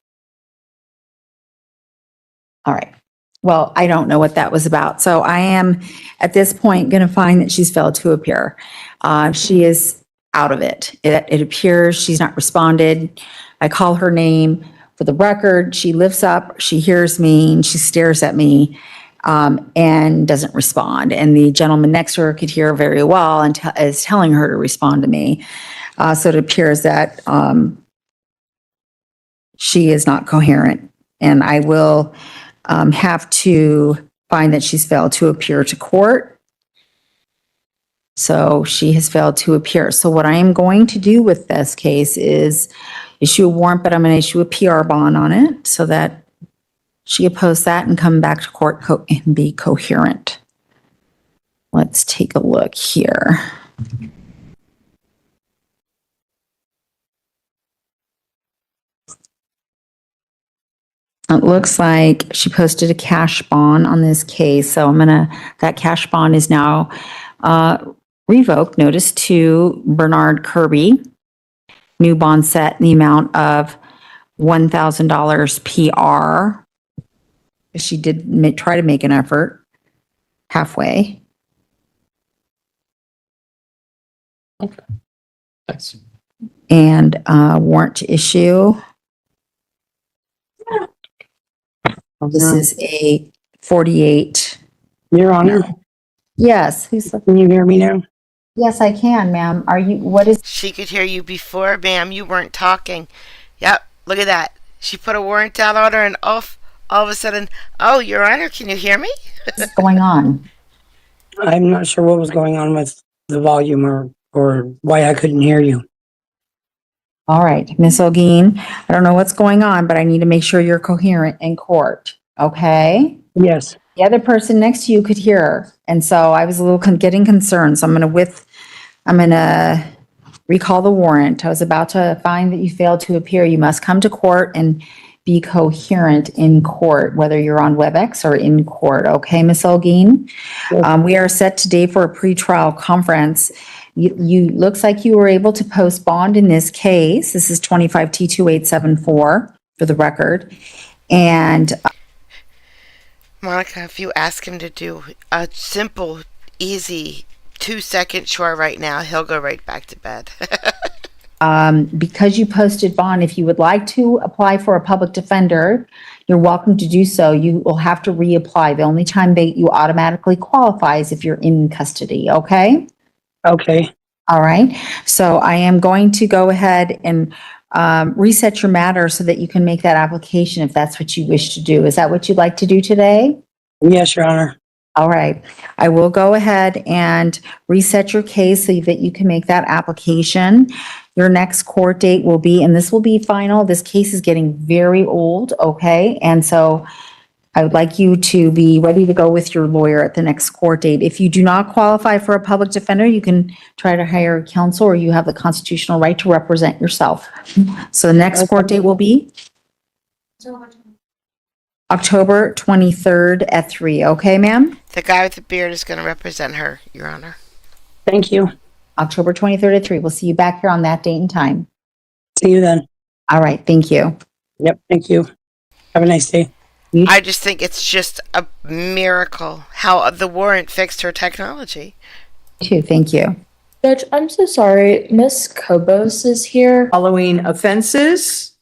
All right. Well, I don't know what that was about. So I am at this point going to find that she's failed to appear. She is out of it. It appears she's not responded. I call her name for the record. She lifts up, she hears me, and she stares at me and doesn't respond. And the gentleman next to her could hear very well and is telling her to respond to me. So it appears that she is not coherent. And I will have to find that she's failed to appear to court. So she has failed to appear. So what I am going to do with this case is issue a warrant, but I'm going to issue a PR bond on it so that she can post that and come back to court and be coherent. Let's take a look here. It looks like she posted a cash bond on this case. So that cash bond is now revoked. Notice to Bernard Kirby. New bond set in the amount of $1,000 PR. She did try to make an effort halfway. Okay. Thanks. And warrant to issue. This is a 48. Your Honor, Yes. can you hear me now? Yes, I can, ma'am. What is? She could hear you before, ma'am. You weren't talking. Yep, look at that. She put a warrant out on her and all of a sudden, oh, Your Honor, can you hear me? What's going on? I'm not sure what was going on with the volume or why I couldn't hear you. All right, Miss Ogeen, I don't know what's going on, but I need to make sure you're coherent in court, okay? Yes. The other person next to you could hear her, and so I was a little getting concerned, so I'm gonna recall the warrant. I was about to find that you failed to appear. You must come to court and be coherent in court, whether you're on WebEx or in court, okay, Miss Ogeen? Yes. We are set today for a pretrial conference. You looks like you were able to post bond in this case. This is 25 T2874 for the record. And Monica, if you ask him to do a simple, easy 2-second chore right now, he'll go right back to bed. because you posted bond, if you would like to apply for a public defender, you're welcome to do so. You will have to reapply. The only time you automatically qualify is if you're in custody, okay? Okay. All right. So I am going to go ahead and reset your matter so that you can make that application if that's what you wish to do. Is that what you'd like to do today? Yes, Your Honor. All right. I will go ahead and reset your case so that you can make that application. Your next court date will be, and this will be final, this case is getting very old, okay? And so I would like you to be ready to go with your lawyer at the next court date. If you do not qualify for a public defender, you can try to hire a counsel or you have the constitutional right to represent yourself. So the next court date will be October 23rd at 3. Okay, ma'am? The guy with the beard is going to represent her, Your Honor. Thank you. October 23rd at 3. We'll see you back here on that date and time. See you then. All right. Thank you. Yep. Thank you. Have a nice day. I just think it's just a miracle how the warrant fixed her technology. Too. Thank you. Judge, I'm so sorry. Miss Kobos is here. Following offenses.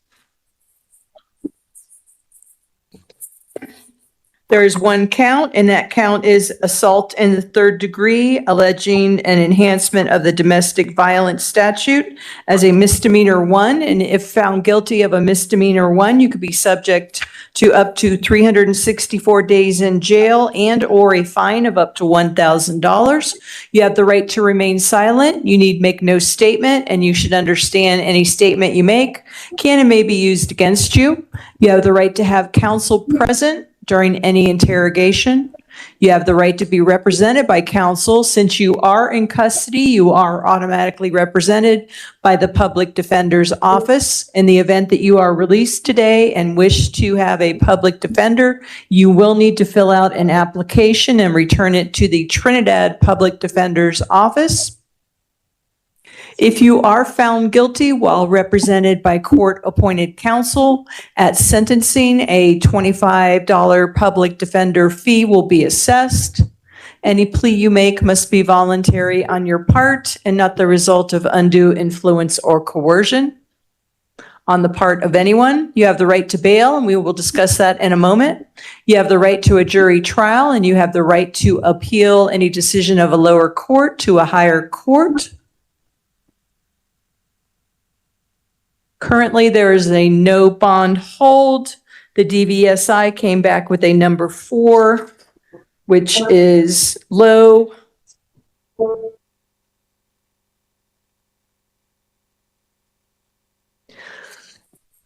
There is one count, and that count is assault in the 3rd degree, alleging an enhancement of the domestic violence statute as a misdemeanor 1. And if found guilty of a misdemeanor 1, you could be subject to up to 364 days in jail and or a fine of up to $1,000. You have the right to remain silent. You need make no statement, and you should understand any statement you make can and may be used against you. You have the right to have counsel present during any interrogation. You have the right to be represented by counsel. Since you are in custody, you are automatically represented by the public defender's office. In the event that you are released today and wish to have a public defender, you will need to fill out an application and return it to the Trinidad Public Defender's office. If you are found guilty while represented by court-appointed counsel at sentencing, a $25 public defender fee will be assessed. Any plea you make must be voluntary on your part and not the result of undue influence or coercion on the part of anyone. You have the right to bail, and we will discuss that in a moment. You have the right to a jury trial, and you have the right to appeal any decision of a lower court to a higher court. Currently, there is a no bond hold. The DVSI came back with a number 4 which is low.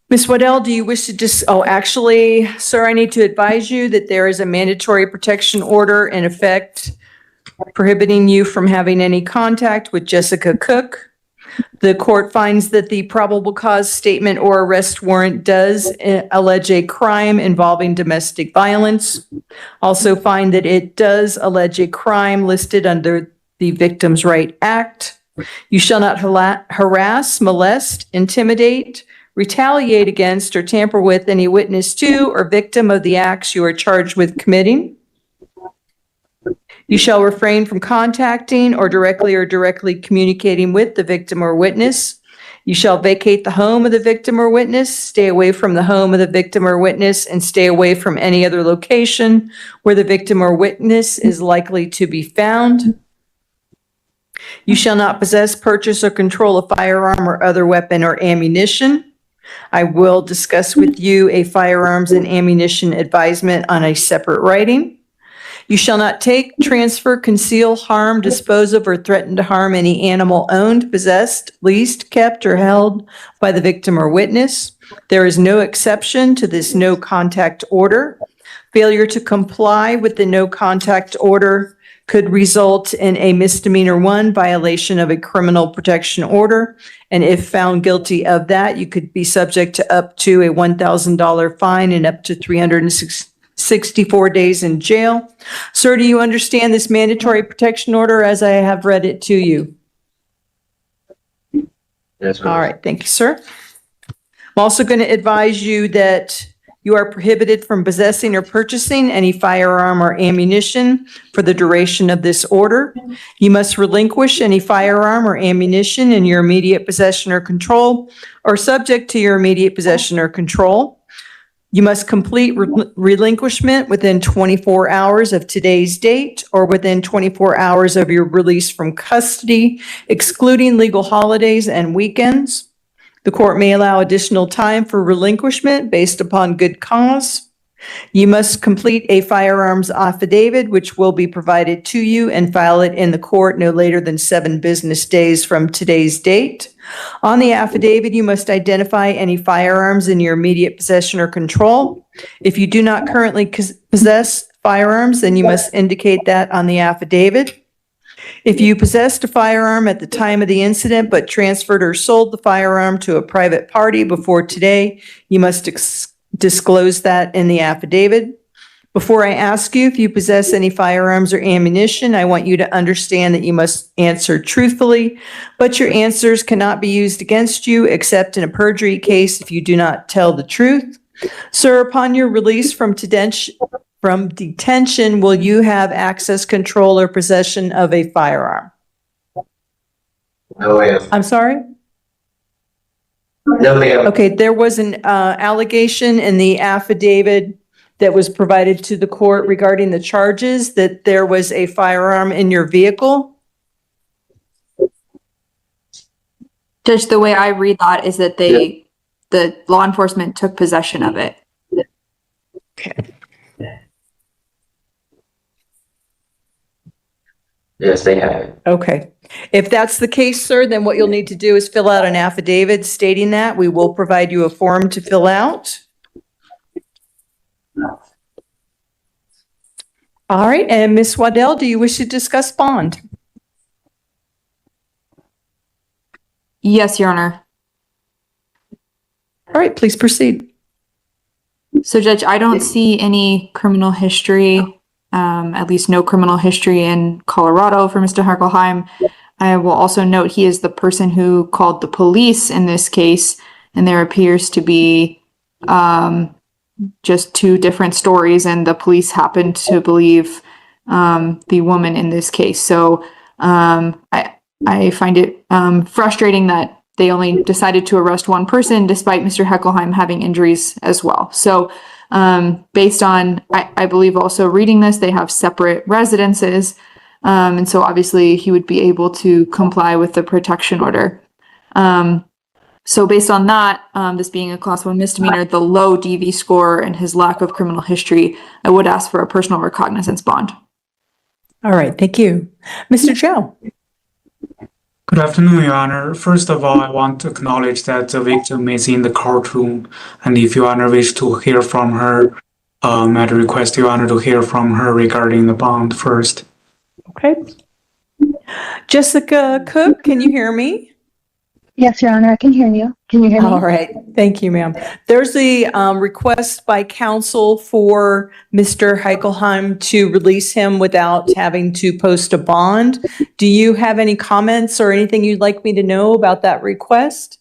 Ms. Waddell, do you wish to actually, sir, I need to advise you that there is a mandatory protection order in effect prohibiting you from having any contact with Jessica Cook. The court finds that the probable cause statement or arrest warrant does allege a crime involving domestic violence. Also find that it does allege a crime listed under the Victims' Right Act. You shall not harass, molest, intimidate, retaliate against, or tamper with any witness to or victim of the acts you are charged with committing. You shall refrain from contacting or directly communicating with the victim or witness. You shall vacate the home of the victim or witness, stay away from the home of the victim or witness, and stay away from any other location where the victim or witness is likely to be found. You shall not possess, purchase, or control a firearm or other weapon or ammunition. I will discuss with you a firearms and ammunition advisement on a separate writing. You shall not take, transfer, conceal, harm, dispose of, or threaten to harm any animal owned, possessed, leased, kept, or held by the victim or witness. There is no exception to this no contact order. Failure to comply with the no contact order could result in a misdemeanor 1 violation of a criminal protection order. And if found guilty of that, you could be subject to up to a $1,000 fine and up to 364 days in jail. Sir, do you understand this mandatory protection order as I have read it to you? Yes, All right, thank you, sir. I'm also going to advise you that you are prohibited from possessing or purchasing any firearm or ammunition for the duration of this order. You must relinquish any firearm or ammunition in your immediate possession or control, or subject to your immediate possession or control. You must complete relinquishment within 24 hours of today's date or within 24 hours of your release from custody, excluding legal holidays and weekends. The court may allow additional time for relinquishment based upon good cause. You must complete a firearms affidavit, which will be provided to you, and file it in the court no later than 7 business days from today's date. On the affidavit, you must identify any firearms in your immediate possession or control. If you do not currently possess firearms, then you must indicate that on the affidavit. If you possessed a firearm at the time of the incident but transferred or sold the firearm to a private party before today, you must disclose that in the affidavit. Before I ask you if you possess any firearms or ammunition, I want you to understand that you must answer truthfully, but your answers cannot be used against you except in a perjury case if you do not tell the truth. Sir, upon your release from detention, will you have access, control, or possession of a firearm? No, ma'am. I'm sorry? No, ma'am. Okay, there was an allegation in the affidavit that was provided to the court regarding the charges that there was a firearm in your vehicle. Judge, the way I read that is that the law enforcement took possession of it. Okay. Yes, they have. Okay. If that's the case, sir, then what you'll need to do is fill out an affidavit stating that. We will provide you a form to fill out. All right. And Ms. Waddell, do you wish to discuss bond? Yes, Your Honor. All right, please proceed. So, Judge, I don't see any criminal history, at least no criminal history in Colorado for Mr. Herkelheim. I will also note he is the person who called the police in this case, and there appears to be just 2 different stories, and the police happened to believe the woman in this case. So I find it frustrating that they only decided to arrest one person despite Mr. Herkelheim having injuries as well. So based on, I believe also reading this, they have separate residences. And so obviously he would be able to comply with the protection order. So based on that, this being a class 1 misdemeanor, the low DV score and his lack of criminal history, I would ask for a personal recognizance bond. All right, thank you. Mr. Chow? Good afternoon, Your Honor. First of all, I want to acknowledge that the victim is in the courtroom, and if Your Honor wish to hear from her, I'd request Your Honor to hear from her regarding the bond first. Okay. Jessica Cook, can you hear me? Yes, Your Honor, I can hear you. Can you hear me? All right, thank you, ma'am. There's a request by counsel for Mr. Heichelheim to release him without having to post a bond. Do you have any comments or anything you'd like me to know about that request?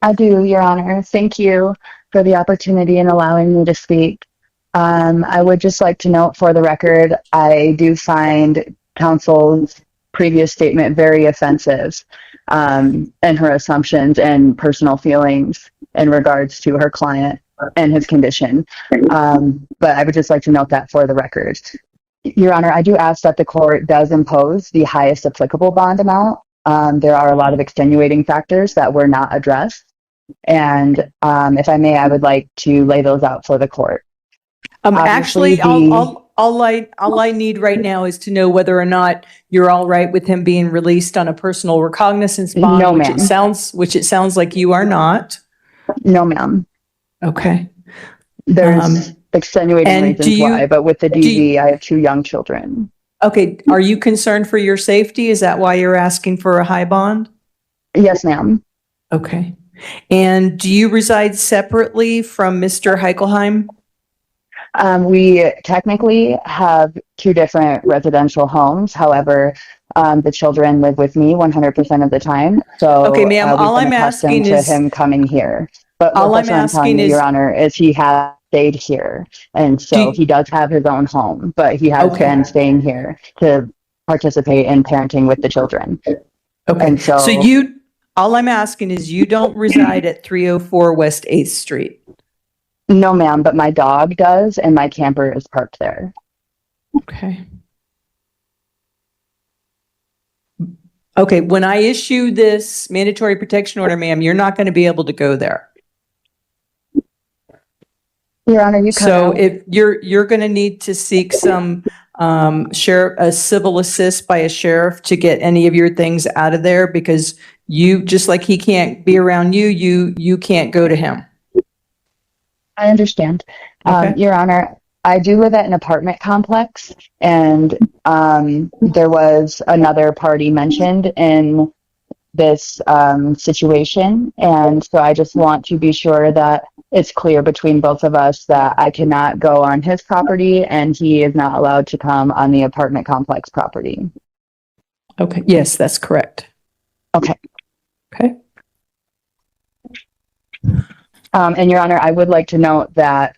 I do, Your Honor. Thank you for the opportunity and allowing me to speak. I would just like to note for the record, I do find counsel's previous statement very offensive, and her assumptions and personal feelings in regards to her client and his condition. But I would just like to note that for the record. Your Honor, I do ask that the court does impose the highest applicable bond amount. There are a lot of extenuating factors that were not addressed. And if I may, I would like to lay those out for the court. Actually, all I need right now is to know whether or not you're all right with him being released on a personal recognizance bond, No, which ma'am. it sounds like you are not. No, ma'am. Okay. There's extenuating and reasons do you- why, but with the DV, I have 2 young children. Okay, are you concerned for your safety? Is that why you're asking for a high bond? Yes, ma'am. Okay. And do you reside separately from Mr. Heichelheim? We technically have 2 different residential homes. However, the children live with me 100% of the time. So Okay, ma'am, we've all been I'm accustomed asking to is- him coming here. But All that's I'm what telling asking you, is- Your Honor, is he has stayed here. And so he does have his own home, but he has Okay. been staying here to participate in parenting with the children. Okay, And so, all I'm asking is you don't reside at 304 West 8th Street. no, ma'am, but my dog does, and my camper is parked there. Okay. Okay, when I issue this mandatory protection order, ma'am, you're not going to be able to go there. Your Honor, you cut So out. if you're going to need to seek some a civil assist by a sheriff to get any of your things out of there, because you, just like he can't be around you, you can't go to him. I understand. Okay. Your Honor, I do live at an apartment complex, and there was another party mentioned in this situation. And so I just want to be sure that it's clear between both of us that I cannot go on his property and he is not allowed to come on the apartment complex property. Okay, yes, that's correct. Okay. Okay. And Your Honor, I would like to note that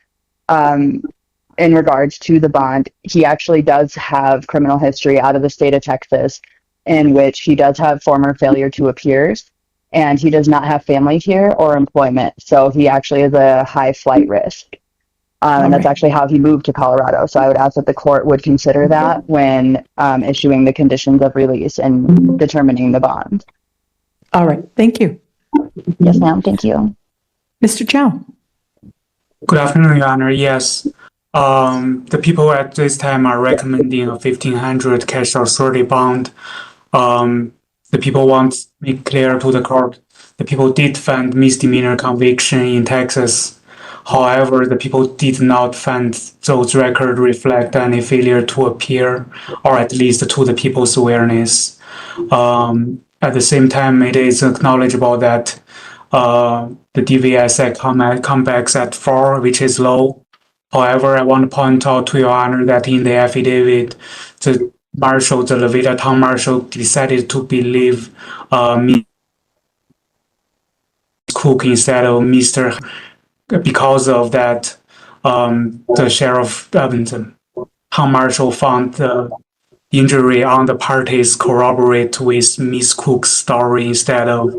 in regards to the bond, he actually does have criminal history out of the state of Texas, in which he does have former failure to appears, and he does not have family here or employment. So he actually is a high flight risk. And that's actually how he moved to Colorado. So I would ask that the court would consider that when issuing the conditions of release and determining the bond. All right, thank you. Yes, ma'am. Thank you. Mr. Chow. Good afternoon, Your Honor. Yes. The people at this time are recommending a 1,500 cash or surety bond. The people want to make clear to the court, the people did find misdemeanor conviction in Texas. However, the people did not find those records reflect any failure to appear, or at least to the people's awareness. At the same time, it is acknowledgeable that the DVSA comebacks at 4, which is low. However, I want to point out to Your Honor that in the affidavit, the Levita town marshal decided to believe Ms. Cook instead of Mr. Because of that, the sheriff, the town marshal found the injury on the parties corroborate with Ms. Cook's story instead of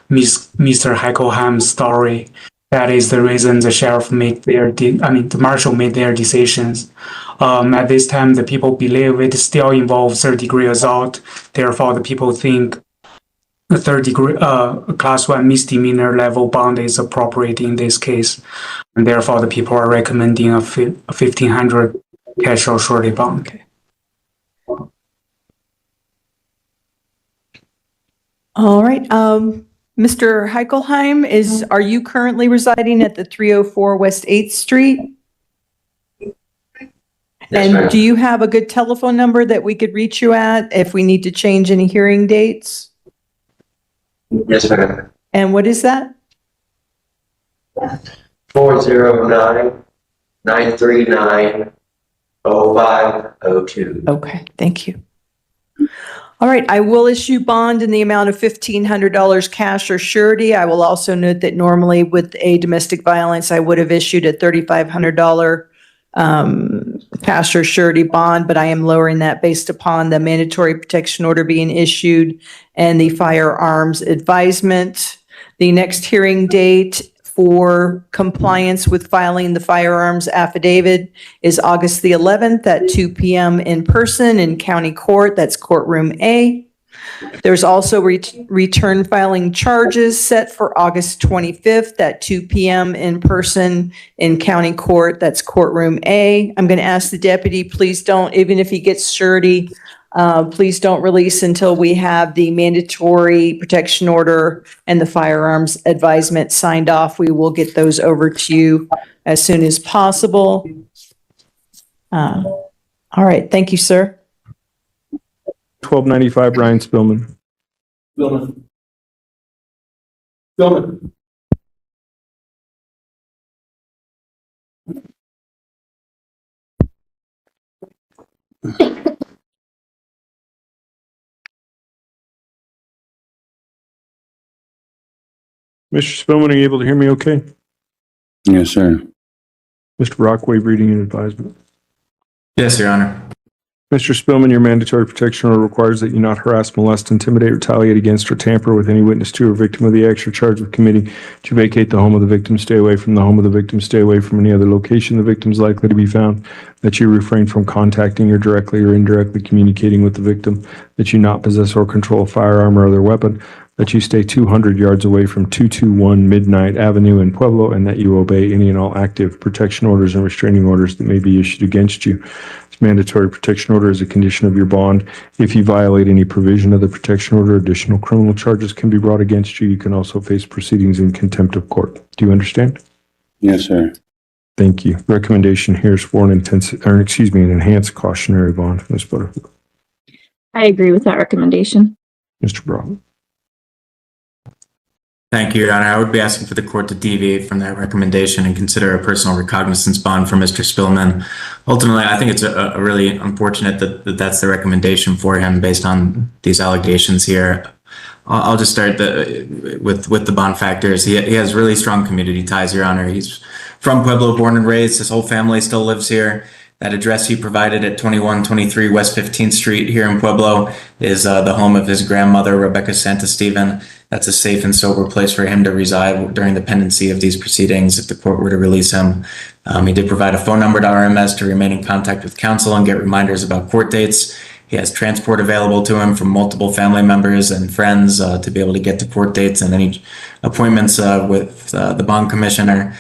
Mr. Heichelheim's story. That is the reason the sheriff the marshal made their decisions. At this time, the people believe it still involves third-degree assault. Therefore, the people think the third-degree class 1 misdemeanor level bond is appropriate in this case, and therefore the people are recommending a 1,500 cash or surety bond. All right, Mr. Heichelheim, are you currently residing at the 304 West 8th Street? And do you have a good telephone number that we could reach you at if we need to change any hearing dates? Yes, ma'am. And what is that? 409-939-0502. Okay, thank you. All right, I will issue bond in the amount of $1,500 cash or surety. I will also note that normally with a domestic violence, I would have issued a $3,500 cash or surety bond, but I am lowering that based upon the mandatory protection order being issued and the firearms advisement. The next hearing date for compliance with filing the firearms affidavit is August the 11th at 2 p.m. in person in county court. That's courtroom A. There's also return filing charges set for August 25th at 2 p.m. in person in county court. That's courtroom A. I'm going to ask the deputy, please don't, even if he gets surety, please don't release until we have the mandatory protection order and the firearms advisement signed off. We will get those over to you as soon as possible. All right. Thank you, sir. 1295 Ryan Spillman. Spillman. Mr. Spillman, are you able to hear me okay? Yes, sir. Mr. Rockwave, reading and advisement. Yes, Your Honor. Mr. Spillman, your mandatory protection order requires that you not harass, molest, intimidate, retaliate against, or tamper with any witness to or victim of the acts or charge with committee, to vacate the home of the victim, stay away from the home of the victim, stay away from any other location the victim is likely to be found, that you refrain from contacting or directly or indirectly communicating with the victim, that you not possess or control a firearm or other weapon, that you stay 200 yards away from 221 Midnight Avenue in Pueblo, and that you obey any and all active protection orders and restraining orders that may be issued against you. This mandatory protection order is a condition of your bond. If you violate any provision of the protection order, additional criminal charges can be brought against you. You can also face proceedings in contempt of court. Do you understand? Yes, sir. Thank you. Recommendation here is for an enhanced cautionary bond. Ms. Butterfield. I agree with that recommendation. Mr. Brown. Thank you, Your Honor. I would be asking for the court to deviate from that recommendation and consider a personal recognizance bond for Mr. Spillman. Ultimately, I think it's a really unfortunate that that's the recommendation for him based on these allegations here. I'll just start with the bond factors. He has really strong community ties, Your Honor. He's from Pueblo, born and raised. His whole family still lives here. That address he provided at 2123 West 15th Street here in Pueblo is the home of his grandmother, Rebecca Santasteven. That's a safe and sober place for him to reside during the pendency of these proceedings if the court were to release him. He did provide a phone number to RMS to remain in contact with counsel and get reminders about court dates. He has transport available to him from multiple family members and friends to be able to get to court dates and any appointments with the bond commissioner.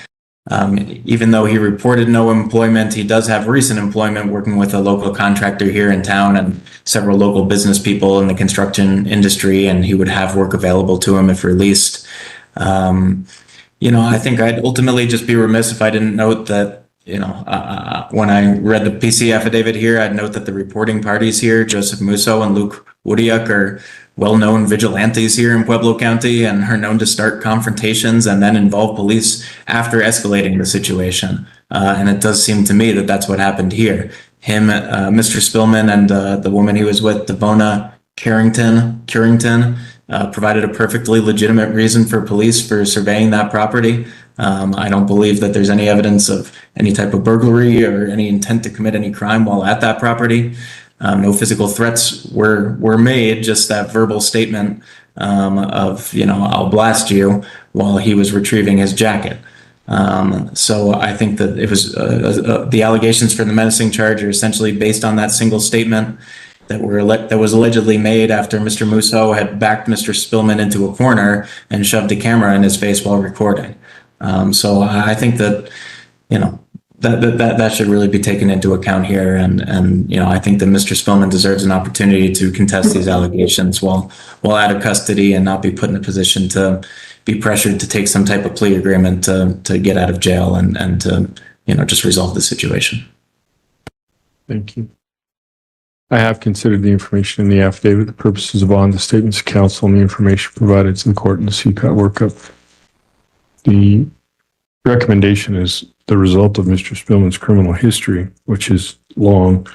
Even though he reported no employment, he does have recent employment working with a local contractor here in town and several local business people in the construction industry, and he would have work available to him if released. I think I'd ultimately just be remiss if I didn't note that, when I read the PC affidavit here, I'd note that the reporting parties here, Joseph Musso and Luke Woodiak, are well-known vigilantes here in Pueblo County and are known to start confrontations and then involve police after escalating the situation. And it does seem to me that that's what happened here. Him, Mr. Spillman, and the woman he was with, Devona Curington, provided a perfectly legitimate reason for police for surveying that property. I don't believe that there's any evidence of any type of burglary or any intent to commit any crime while at that property. No physical threats were made, just that verbal statement of, I'll blast you while he was retrieving his jacket. So I think that it was the allegations for the menacing charge are essentially based on that single statement that was allegedly made after Mr. Musso had backed Mr. Spillman into a corner and shoved a camera in his face while recording. So I think that, that should really be taken into account here. And, you know, I think that Mr. Spillman deserves an opportunity to contest these allegations while out of custody and not be put in a position to be pressured to take some type of plea agreement to get out of jail and to, you know, just resolve the situation. Thank you. I have considered the information in the affidavit, the purposes of bond, the statements of counsel, and the information provided to the court in the CCOT workup. The recommendation is the result of Mr. Spillman's criminal history, which is long,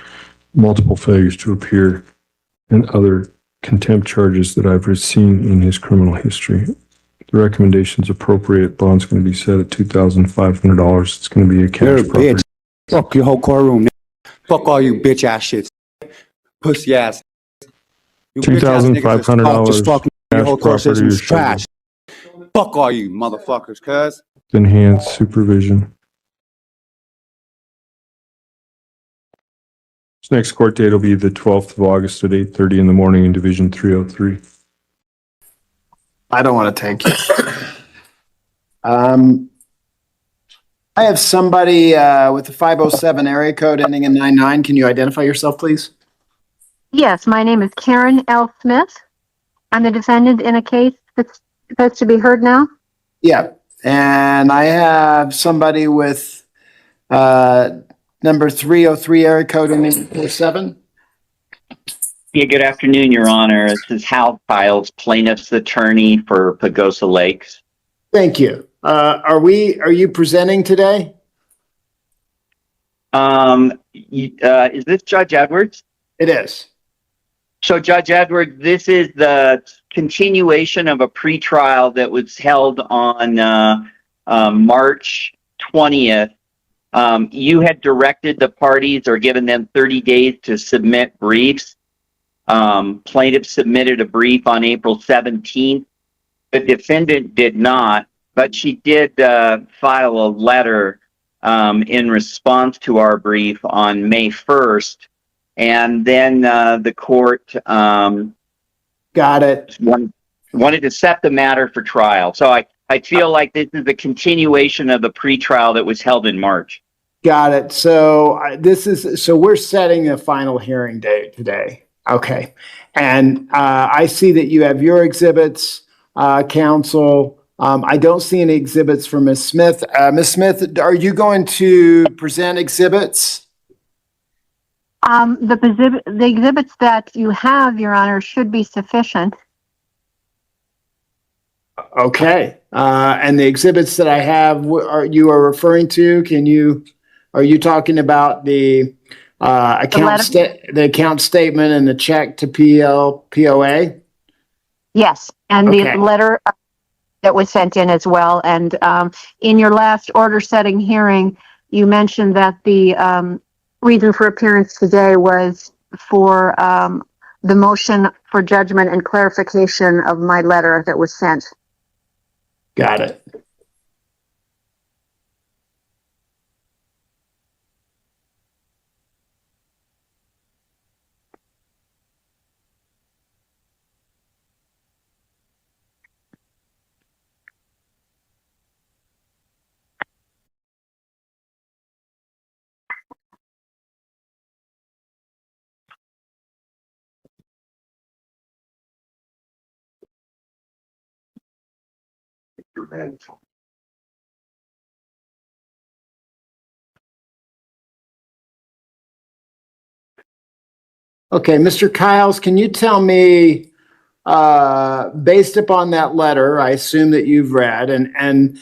multiple failures to appear, and other contempt charges that I've seen in his criminal history. The recommendation is appropriate. Bond's going to be set at $2,500. It's going to be a cash property. Fuck your whole courtroom. Fuck all you bitch ass shits. Pussy ass. $2,500 Just fucking your whole court property system's is trash. Fuck all you motherfuckers, cuz. enhanced supervision. His next court date will be the 12th of August at 8:30 in the morning in Division 303. I don't want to take it. I have somebody with a 507 area code ending in 99. Can you identify yourself, please? Yes, my name is Karen L. Smith. I'm the defendant in a case that's supposed to be heard now. Yeah. And I have somebody with number 303 area code ending 47. Yeah, good afternoon, Your Honor. This is Hal Piles, plaintiff's attorney for Pagosa Lakes. Thank you. Are you presenting today? Is this Judge Edwards? It is. So, Judge Edwards, this is the continuation of a pretrial that was held on March 20th. You had directed the parties or given them 30 days to submit briefs. Plaintiff submitted a brief on April 17th. The defendant did not, but she did file a letter in response to our brief on May 1st. And then the court got it. Wanted to set the matter for trial. So I feel like this is a continuation of the pretrial that was held in March. Got it. So we're setting a final hearing date today. Okay. And I see that you have your exhibits, counsel. I don't see any exhibits for Ms. Smith. Ms. Smith, are you going to present exhibits? The exhibits that you have, Your Honor, should be sufficient. Okay. And the exhibits that I have, you are referring to? Are you talking about the account statement and the check to POA? Yes, and the letter that was sent in as well. And in your last order setting hearing, you mentioned that the reason for appearance today was for the motion for judgment and clarification of my letter that was sent. Got it. Okay, Mr. Kiles, can you tell me, based upon that letter, I assume that you've read, and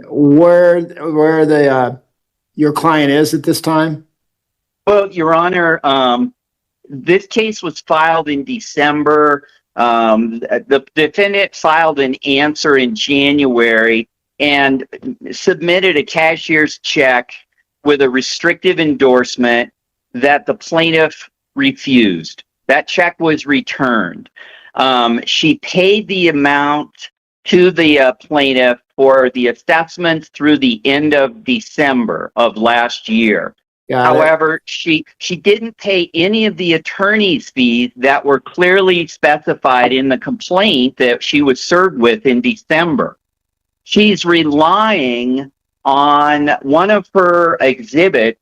where your client is at this time? Well, Your Honor, this case was filed in December. The defendant filed an answer in January and submitted a cashier's check with a restrictive endorsement that the plaintiff refused. That check was returned. She paid the amount to the plaintiff for the assessments through the end of December of last year. However, she didn't pay any of the attorney's fees that were clearly specified in the complaint that she was served with in December. She's relying on one of her exhibits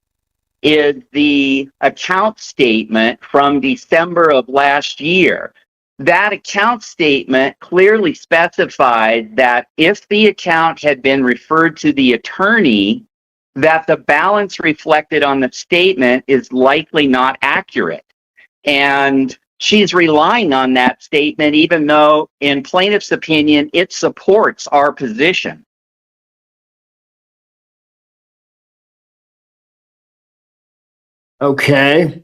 is the account statement from December of last year. That account statement clearly specified that if the account had been referred to the attorney, that the balance reflected on the statement is likely not accurate. And she's relying on that statement, even though, in plaintiff's opinion, it supports our position. Okay.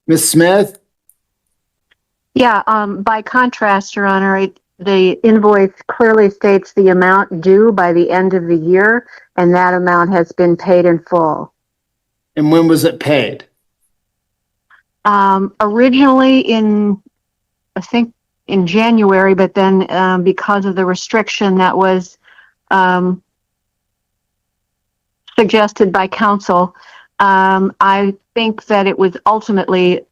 Ms. Smith? Yeah, by contrast, Your Honor, the invoice clearly states the amount due by the end of the year, and that amount has been paid in full. And when was it paid? Originally I think in January, but then because of the restriction that was suggested by counsel, I think that it was ultimately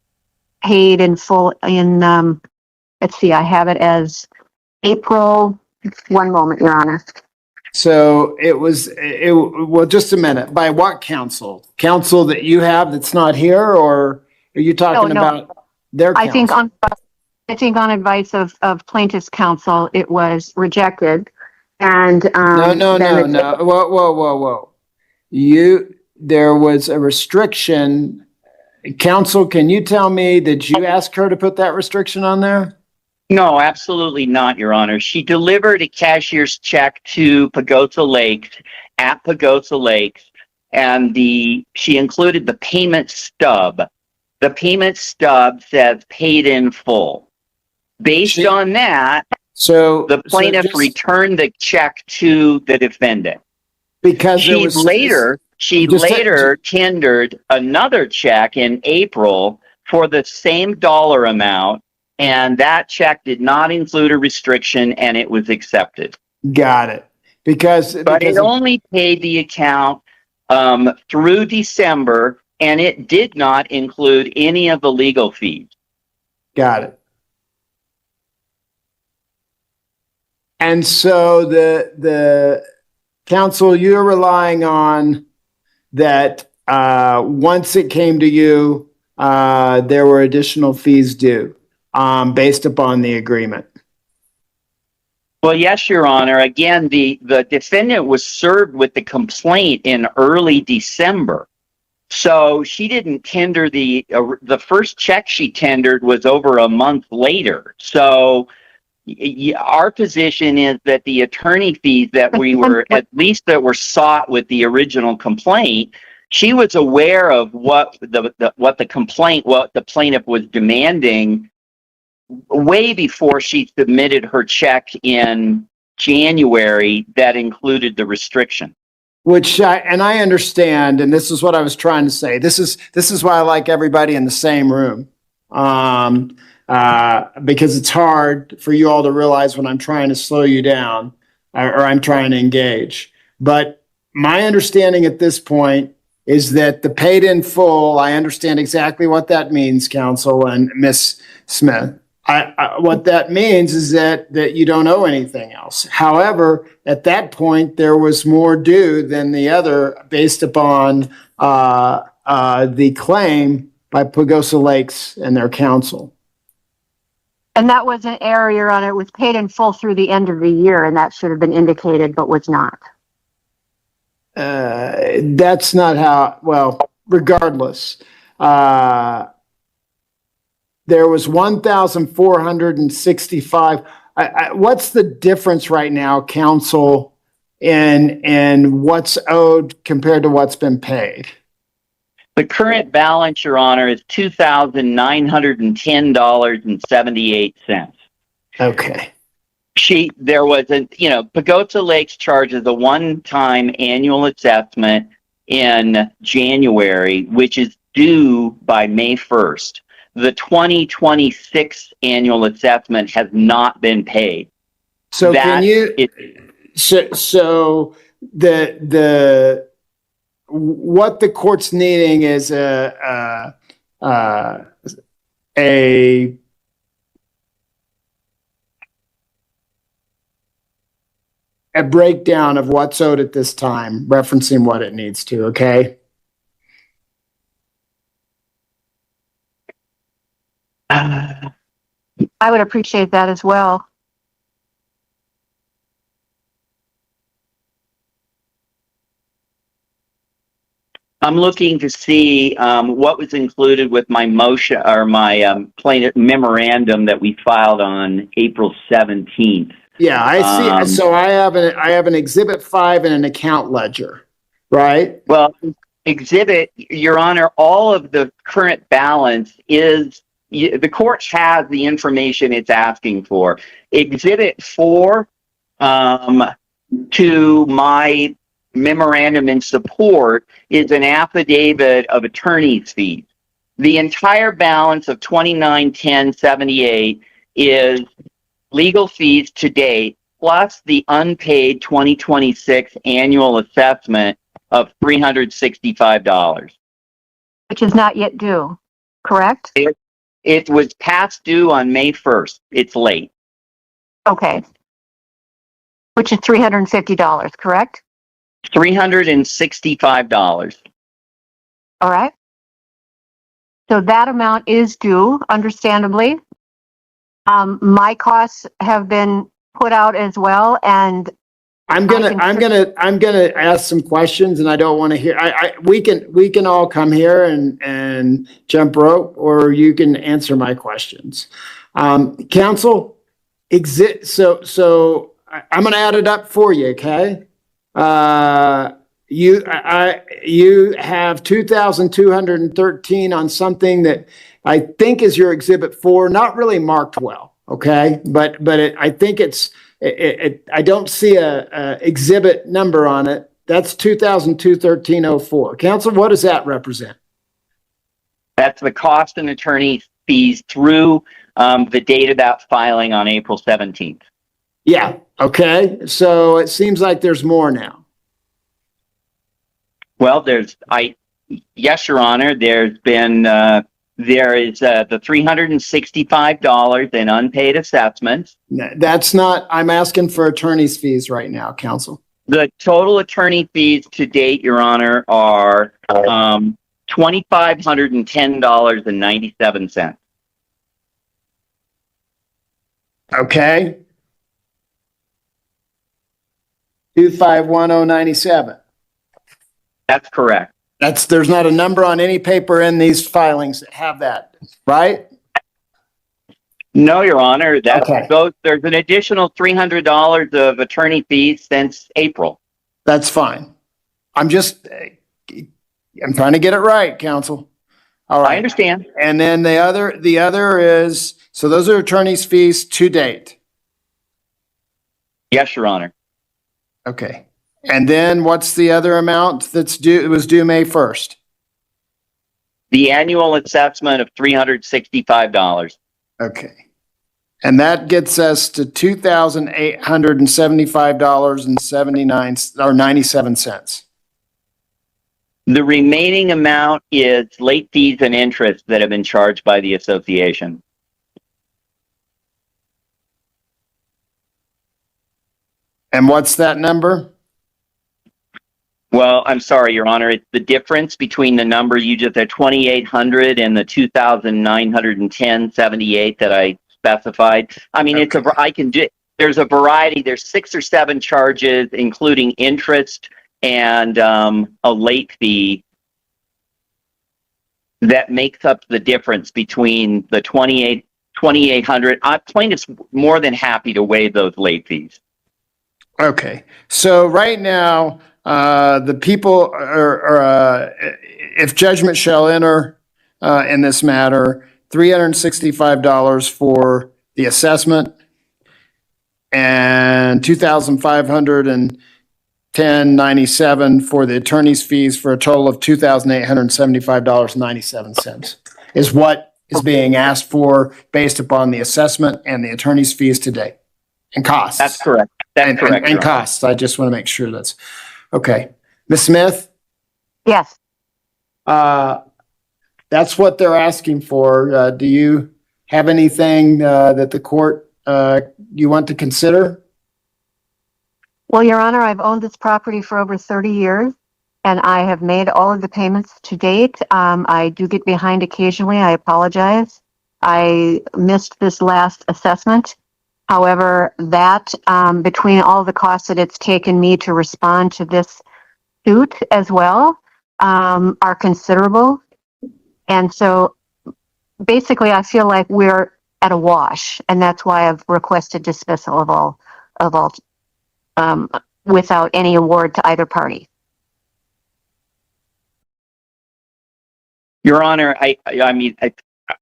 paid in full in, let's see, I have it as April. One moment, Your Honor. So well, just a minute. By what counsel? Counsel that you have that's not here, or are you talking about their counsel? I think on advice of plaintiff's counsel, it was rejected. And No. Whoa. There was a restriction. Counsel, can you tell me, did you ask her to put that restriction on there? No, absolutely not, Your Honor. She delivered a cashier's check to Pagosa Lakes at Pagosa Lakes, and she included the payment stub. The payment stub says paid in full. Based on that, the plaintiff returned the check to the defendant. Because she later tendered another check in April for the same dollar amount, and that check did not include a restriction, and it was accepted. Got it. But it only paid the account through December, and it did not include any of the legal fees. Got it. And so the counsel, you're relying on that once it came to you, there were additional fees due based upon the agreement. Well, yes, Your Honor. Again, the defendant was served with the complaint in early December. So she didn't tender the first check she tendered was over a month later. So our position is that the attorney fees that that were sought with the original complaint, she was aware of what the plaintiff was demanding way before she submitted her check in January that included the restriction. Which I understand, and this is what I was trying to say. This is why I like everybody in the same room. Because it's hard for you all to realize when I'm trying to slow you down or I'm trying to engage. But my understanding at this point is that the paid in full, I understand exactly what that means, counsel and Miss Smith. What that means is that you don't owe anything else. However, at that point, there was more due than the other based upon the claim by Pagosa Lakes and their counsel. And that was an error, Your Honor. It was paid in full through the end of the year, and that should have been indicated, but was not. That's not how, well, regardless. There was 1,465. What's the difference right now, counsel, in what's owed compared to what's been paid? The current balance, Your Honor, is $2,910.78. Okay. Pagosa Lakes charges a one-time annual assessment in January, which is due by May 1st. The 2026 annual assessment has not been paid. So what the court's needing is a a breakdown of what's owed at this time, referencing what it needs to, okay? I would appreciate that as well. I'm looking to see what was included with my motion or my plaintiff memorandum that we filed on April 17th. Yeah, I see. So I have an exhibit 5 and an account ledger, right? Well, exhibit, Your Honor, all of the current balance is, the court has the information it's asking for. Exhibit 4 to my memorandum in support is an affidavit of attorney's fees. The entire balance of $29,1078 is legal fees to date, plus the unpaid 2026 annual assessment of $365. Which is not yet due, correct? It was past due on May 1st. It's late. Okay. Which is $350, correct? $365. All right. So that amount is due, understandably. My costs have been put out as well, and I'm gonna ask some questions, and I don't want to hear. We can all come here and jump rope, or you can answer my questions. Counsel, so I'm gonna add it up for you, okay? You have 2,213 on something that I think is your exhibit 4, not really marked well, okay? But I think I don't see a exhibit number on it. That's 2,213.04. Counsel, what does that represent? That's the cost and attorney fees through the date of that filing on April 17th. Yeah. Okay. So it seems like there's more now. Well, yes, Your Honor, there is the $365 in unpaid assessments. That's not, I'm asking for attorney's fees right now, counsel. The total attorney fees to date, Your Honor, are $2,510.97. Okay. 2,510.97. That's correct. There's not a number on any paper in these filings that have that, right? No, Your Honor. Okay. There's an additional $300 of attorney fees since April. That's fine. I'm trying to get it right, counsel. All right. I understand. And then the other is, so those are attorney's fees to date. Yes, Your Honor. Okay. And then what's the other amount that's due? It was due May 1st. The annual assessment of $365. Okay. And that gets us to $2,875.97. The remaining amount is late fees and interest that have been charged by the association. And what's that number? Well, I'm sorry, Your Honor. It's the difference between the number you just said, 2,800, and the 2,910.78 that I specified. I mean, okay. There's a variety. There's 6 or 7 charges, including interest and a late fee, that makes up the difference between the 2,800. Plaintiff's more than happy to waive those late fees. Okay. So right now, the people are, if judgment shall enter in this matter, $365 for the assessment and $2,510.97 for the attorney's fees, for a total of $2,875.97 is what is being asked for based upon the assessment and the attorney's fees today and costs. That's correct. That's correct. And costs. I just want to make sure that's okay. Ms. Smith? Yes. That's what they're asking for. Do you have anything that the court you want to consider? Well, Your Honor, I've owned this property for over 30 years, and I have made all of the payments to date. I do get behind occasionally. I apologize. I missed this last assessment. However, that between all the costs that it's taken me to respond to this suit as well are considerable. And so basically, I feel like we're at a wash, and that's why I've requested dismissal of all without any award to either party. Your Honor, I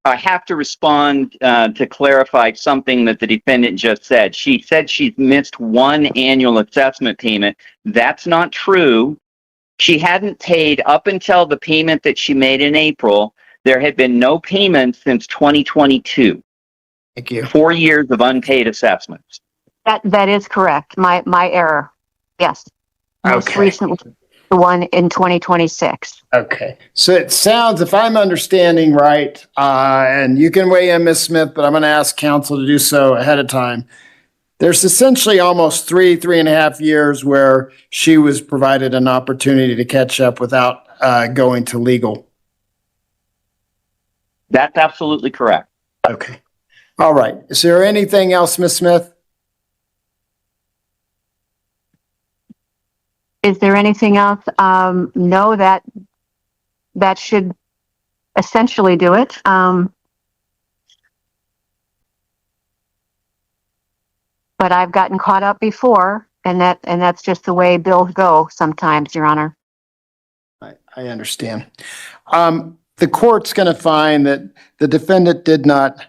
have to respond to clarify something that the defendant just said. She said she's missed one annual assessment payment. That's not true. She hadn't paid up until the payment that she made in April. There had been no payments since 2022. Thank you. 4 years of unpaid assessments. That is correct. My error. Yes. Most Okay. recently, the one in 2026. Okay. So it sounds, if I'm understanding right, and you can weigh in, Ms. Smith, but I'm going to ask counsel to do so ahead of time. There's essentially almost 3.5 years where she was provided an opportunity to catch up without going to legal. That's absolutely correct. Okay. All right. Is there anything else, Ms. Smith? Is there anything else? No, that should essentially do it. But I've gotten caught up before, and that's just the way bills go sometimes, Your Honor. I understand. The court's going to find that the defendant did not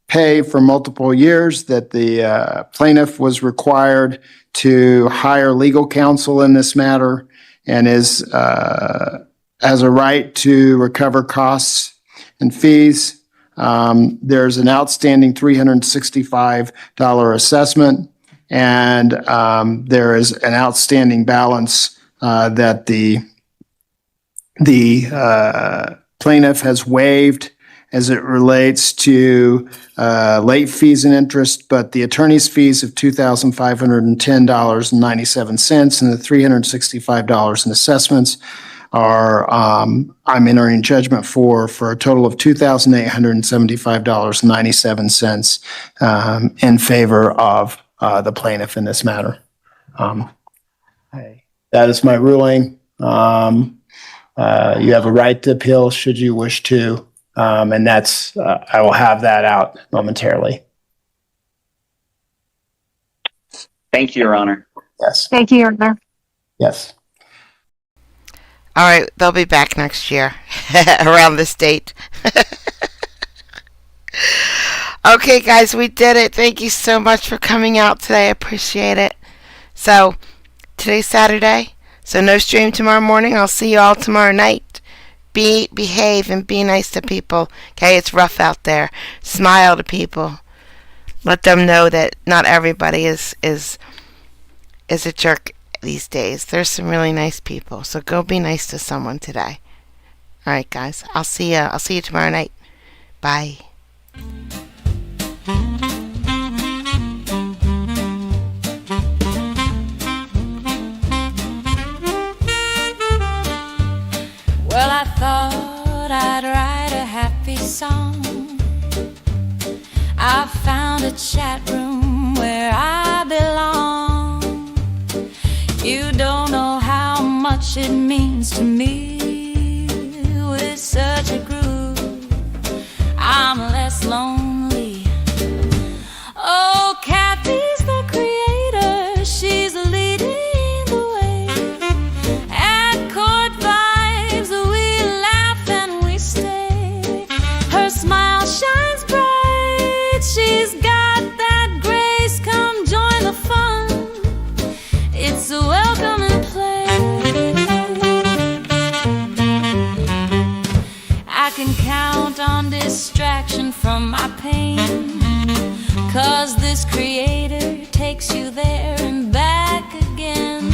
pay for multiple years, that the plaintiff was required to hire legal counsel in this matter, and has a right to recover costs and fees. There's an outstanding $365 assessment, and there is an outstanding balance that the plaintiff has waived as it relates to late fees and interest, but the attorney's fees of $2,510.97 and the $365 in assessments are I'm entering judgment for a total of $2,875.97 in favor of the plaintiff in this matter. That is my ruling. You have a right to appeal should you wish to, and that's I will have that out momentarily. Thank you, Your Honor. Yes. Thank you, Your Honor. Yes. All right, they'll be back next year around this date. Okay, guys, we did it. Thank you so much for coming out today. I appreciate it. So, today's Saturday, so no stream tomorrow morning. I'll see you all tomorrow night. Behave and be nice to people. Okay, it's rough out there. Smile to people. Let them know that not everybody is a jerk these days. There's some really nice people. So go be nice to someone today. All right, guys. I'll see you tomorrow night. Bye. Well, I thought I'd write a happy song. I found a chat room where I belong. You don't know how much it means to me. With such a groove, I'm less lonely. Oh, Kathy's the creator. She's leading the way. At Court Vibes, we laugh and we stay. Her smile shines bright. She's got that grace. Come join the fun. It's a welcome play. I can count on distraction from my pain, 'cause this creator takes you there and back again.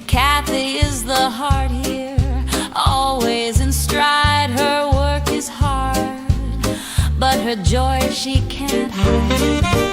Kathy is the heart here, always in stride. Her work is hard, but her joy she can't hide.